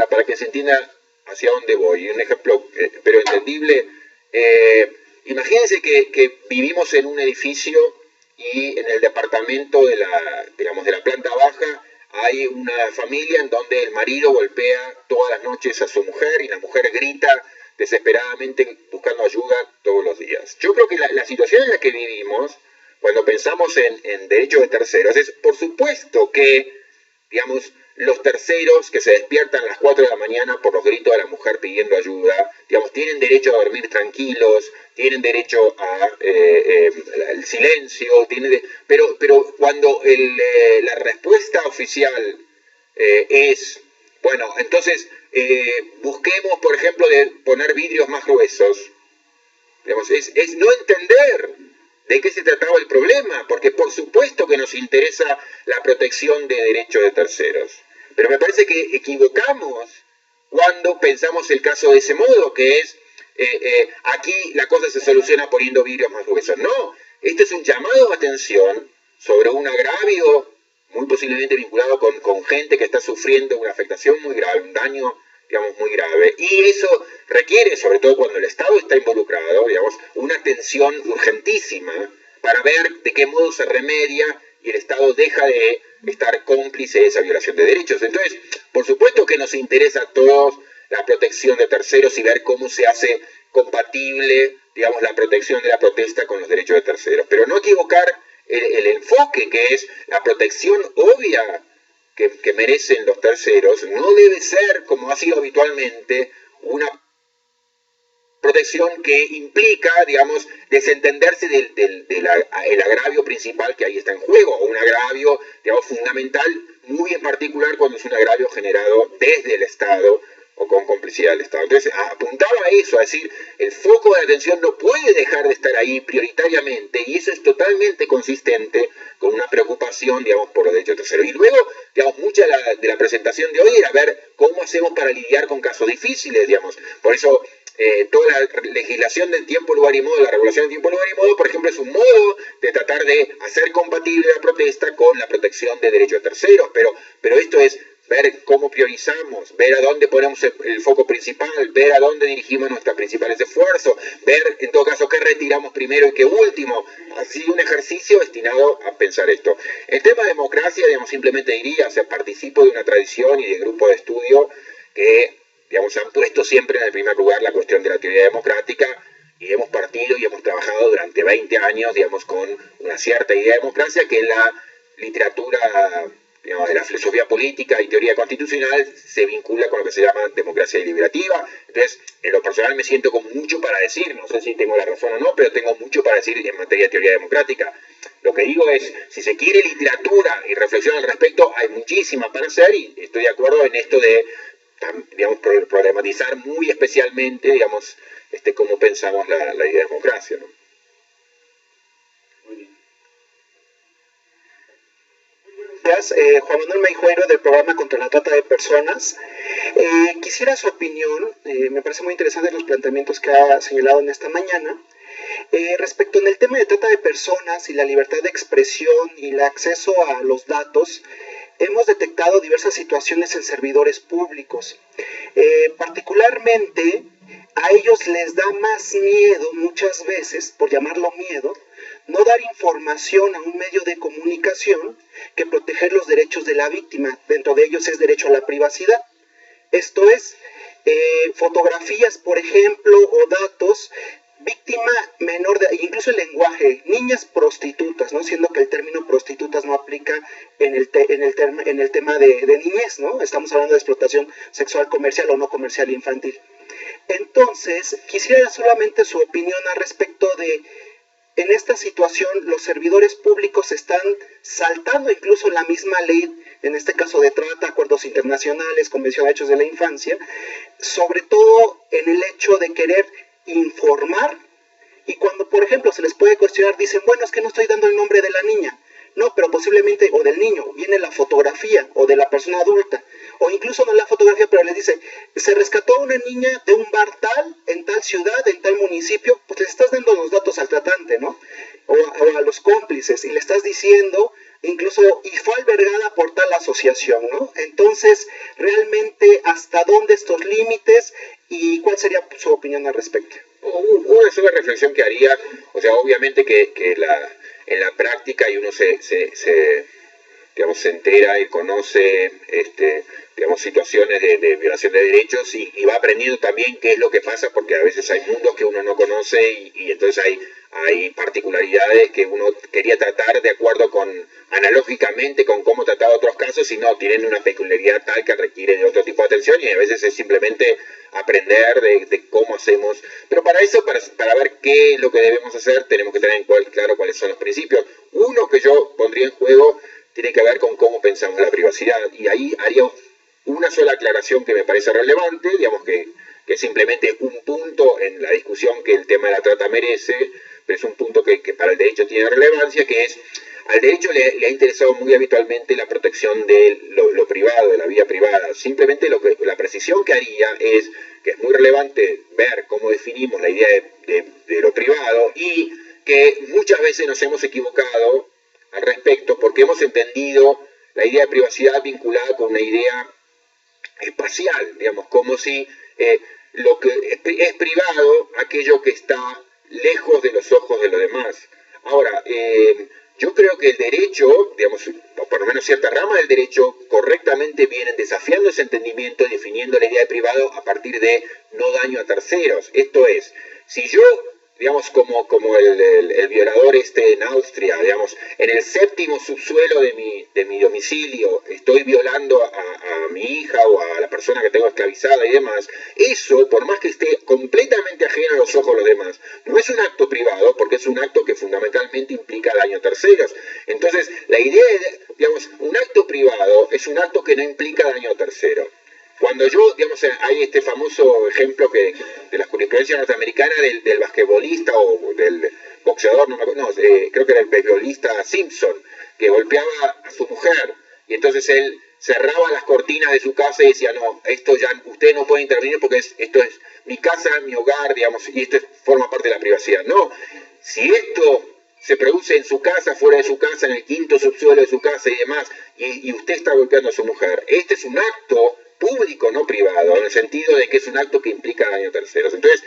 para que se entienda hacia dónde voy, un ejemplo, pero entendible. Imagínense que vivimos en un edificio y en el departamento de la planta baja hay una familia en donde el marido golpea todas las noches a su mujer y la mujer grita desesperadamente buscando ayuda todos los días. Yo creo que la situación en la que vivimos, cuando pensamos en derechos de terceros, es por supuesto que, digamos, los terceros que se despiertan a las 4 de la mañana por los gritos de la mujer pidiendo ayuda, digamos, tienen derecho a dormir tranquilos, tienen derecho al silencio, pero cuando la respuesta oficial es, bueno, entonces busquemos, por ejemplo, de poner vidrios más gruesos, digamos, es no entender de qué se trataba el problema, porque por supuesto que nos interesa la protección de derechos de terceros, pero me parece que equivocamos cuando pensamos el caso de ese modo, que es aquí la cosa se soluciona poniendo vidrios más gruesos. No, este es un llamado de atención sobre un agravio muy posiblemente vinculado con gente que está sufriendo una afectación muy grave, un daño, digamos, muy grave, y eso requiere, sobre todo cuando el Estado está involucrado, digamos, una atención urgentísima para ver de qué modo se remedia y el Estado deja de estar cómplice de esa violación de derechos. Entonces, por supuesto que nos interesa a todos la protección de terceros y ver cómo se hace compatible, digamos, la protección de la protesta con los derechos de terceros, pero no equivocar el enfoque, que es la protección obvia que merecen los terceros, no debe ser, como ha sido habitualmente, una protección que implica, digamos, desentenderse del agravio principal que ahí está en juego, o un agravio, digamos, fundamental, muy en particular cuando es un agravio generado desde el Estado o con complicidad del Estado. Entonces, apuntaba a eso, a decir, el foco de atención no puede dejar de estar ahí prioritariamente, y eso es totalmente consistente con una preocupación, digamos, por los derechos terceros. Y luego, digamos, mucha de la presentación de hoy era ver cómo hacemos para lidiar con casos difíciles, digamos. Por eso, toda la legislación del tiempo, lugar y modo, la regulación del tiempo, lugar y modo, por ejemplo, es un modo de tratar de hacer compatible la protesta con la protección de derechos de terceros, pero esto es ver cómo priorizamos, ver a dónde ponemos el foco principal, ver a dónde dirigimos nuestros principales esfuerzos, ver en todo caso qué retiramos primero y qué último. Así un ejercicio destinado a pensar esto. El tema de democracia, digamos, simplemente diría, o sea, participo de una tradición y de grupo de estudio que, digamos, han puesto siempre en el primer lugar la cuestión de la teoría democrática, y hemos partido y hemos trabajado durante 20 años, digamos, con una cierta idea de democracia que en la literatura, digamos, de la filosofía política y teoría constitucional se vincula con lo que se llama democracia deliberativa. Entonces, en lo personal me siento con mucho para decir, no sé si tengo la razón o no, pero tengo mucho para decir en materia de teoría democrática. Lo que digo es, si se quiere literatura y reflexión al respecto, hay muchísima para hacer, y estoy de acuerdo en esto de, digamos, problematizar muy especialmente, digamos, cómo pensamos la idea de democracia, ¿no? Muy bien. Gracias, Juan Manuel Meijueiro, del programa contra la trata de personas. Quisiera su opinión, me parece muy interesante los planteamientos que ha señalado en esta mañana, respecto en el tema de trata de personas y la libertad de expresión y el acceso a los datos. Hemos detectado diversas situaciones en servidores públicos. Particularmente, a ellos les da más miedo muchas veces, por llamarlo miedo, no dar información a un medio de comunicación que proteger los derechos de la víctima. Dentro de ellos es derecho a la privacidad. Esto es, fotografías, por ejemplo, o datos, víctima menor de, incluso el lenguaje, niñas prostitutas, ¿no? Siendo que el término prostitutas no aplica en el tema de niñez, ¿no? Estamos hablando de explotación sexual comercial o no comercial infantil. Entonces, quisiera solamente su opinión al respecto de, en esta situación, los servidores públicos están saltando incluso la misma ley, en este caso de trata, acuerdos internacionales, Convención de Derechos de la Infancia, sobre todo en el hecho de querer informar, y cuando, por ejemplo, se les puede cuestionar, dicen, bueno, es que no estoy dando el nombre de la niña. No, pero posiblemente, o del niño, viene la fotografía, o de la persona adulta, o incluso no la fotografía, pero le dice, se rescató a una niña de un bar tal, en tal ciudad, en tal municipio, pues le estás dando los datos al tratante, ¿no? O a los cómplices, y le estás diciendo, incluso, y fue albergada por tal asociación, ¿no? Entonces, realmente, ¿hasta dónde estos límites, y cuál sería su opinión al respecto? Una sola reflexión que haría, o sea, obviamente que en la práctica y uno digamos, se entera y conoce digamos, situaciones de violación de derechos y va aprendiendo también qué es lo que pasa, porque a veces hay mundos que uno no conoce y entonces hay particularidades que uno quería tratar de acuerdo analógicamente con cómo trataba otros casos, y no, tienen una peculiaridad tal que requiere de otro tipo de atención, y a veces es simplemente aprender de cómo hacemos. Pero para eso, para ver qué es lo que debemos hacer, tenemos que tener claro cuáles son los principios. Uno que yo pondría en juego tiene que ver con cómo pensamos la privacidad, y ahí haría una sola aclaración que me parece relevante, digamos que es simplemente un punto en la discusión que el tema de la trata merece, pero es un punto que para el derecho tiene relevancia, que es, al derecho le ha interesado muy habitualmente la protección de lo privado, de la vida privada. Simplemente la precisión que haría es que es muy relevante ver cómo definimos la idea de lo privado, y que muchas veces nos hemos equivocado al respecto porque hemos entendido la idea de privacidad vinculada con una idea espacial, digamos, como si lo que es privado, aquello que está lejos de los ojos de los demás. Ahora, yo creo que el derecho, digamos, o por lo menos cierta rama del derecho, correctamente vienen desafiando ese entendimiento y definiendo la idea de privado a partir de no daño a terceros. Esto es, si yo, digamos, como el violador en Austria, digamos, en el séptimo subsuelo de mi domicilio estoy violando a mi hija o a la persona que tengo esclavizada y demás, eso, por más que esté completamente ajeno a los ojos de los demás, no es un acto privado, porque es un acto que fundamentalmente implica daño a terceros. Entonces, la idea de, digamos, un acto privado es un acto que no implica daño a tercero. Cuando digamos, hay este famoso ejemplo de la jurisprudencia norteamericana del basquetbolista o del boxeador, creo que era el beisbolista Simpson, que golpeaba a su mujer, y entonces él cerraba las cortinas de su casa y decía, no, esto ya, usted no puede intervenir porque esto es mi casa, mi hogar, digamos, y esto forma parte de la privacidad. No, si se produce en su casa, fuera de su casa, en el quinto subsuelo de su casa y demás, y usted está golpeando a su mujer. Este es un acto público, no privado, en el sentido de que es un acto que implica daño a terceros. Entonces,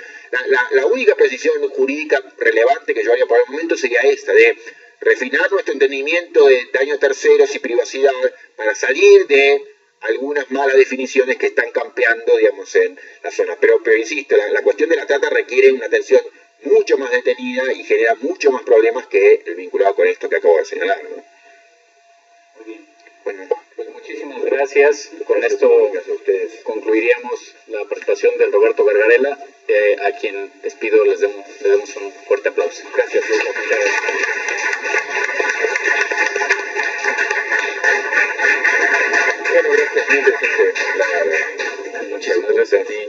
la única precisión jurídica relevante que yo haría por el momento sería esta, de refinar nuestro entendimiento de daño a terceros y privacidad para salir de algunas malas definiciones que están campeando, digamos, en la zona. Pero insisto, la cuestión de la trata requiere una atención mucho más detenida y genera mucho más problemas que el vinculado con esto que acabo de señalar, ¿no? Muy bien. Bueno, pues muchísimas gracias. Con esto concluiríamos la presentación del Roberto Gargarella, a quien les pido le demos un fuerte aplauso. Gracias, Lucas. Muchas gracias. Bueno, gracias. Muchas gracias a ti.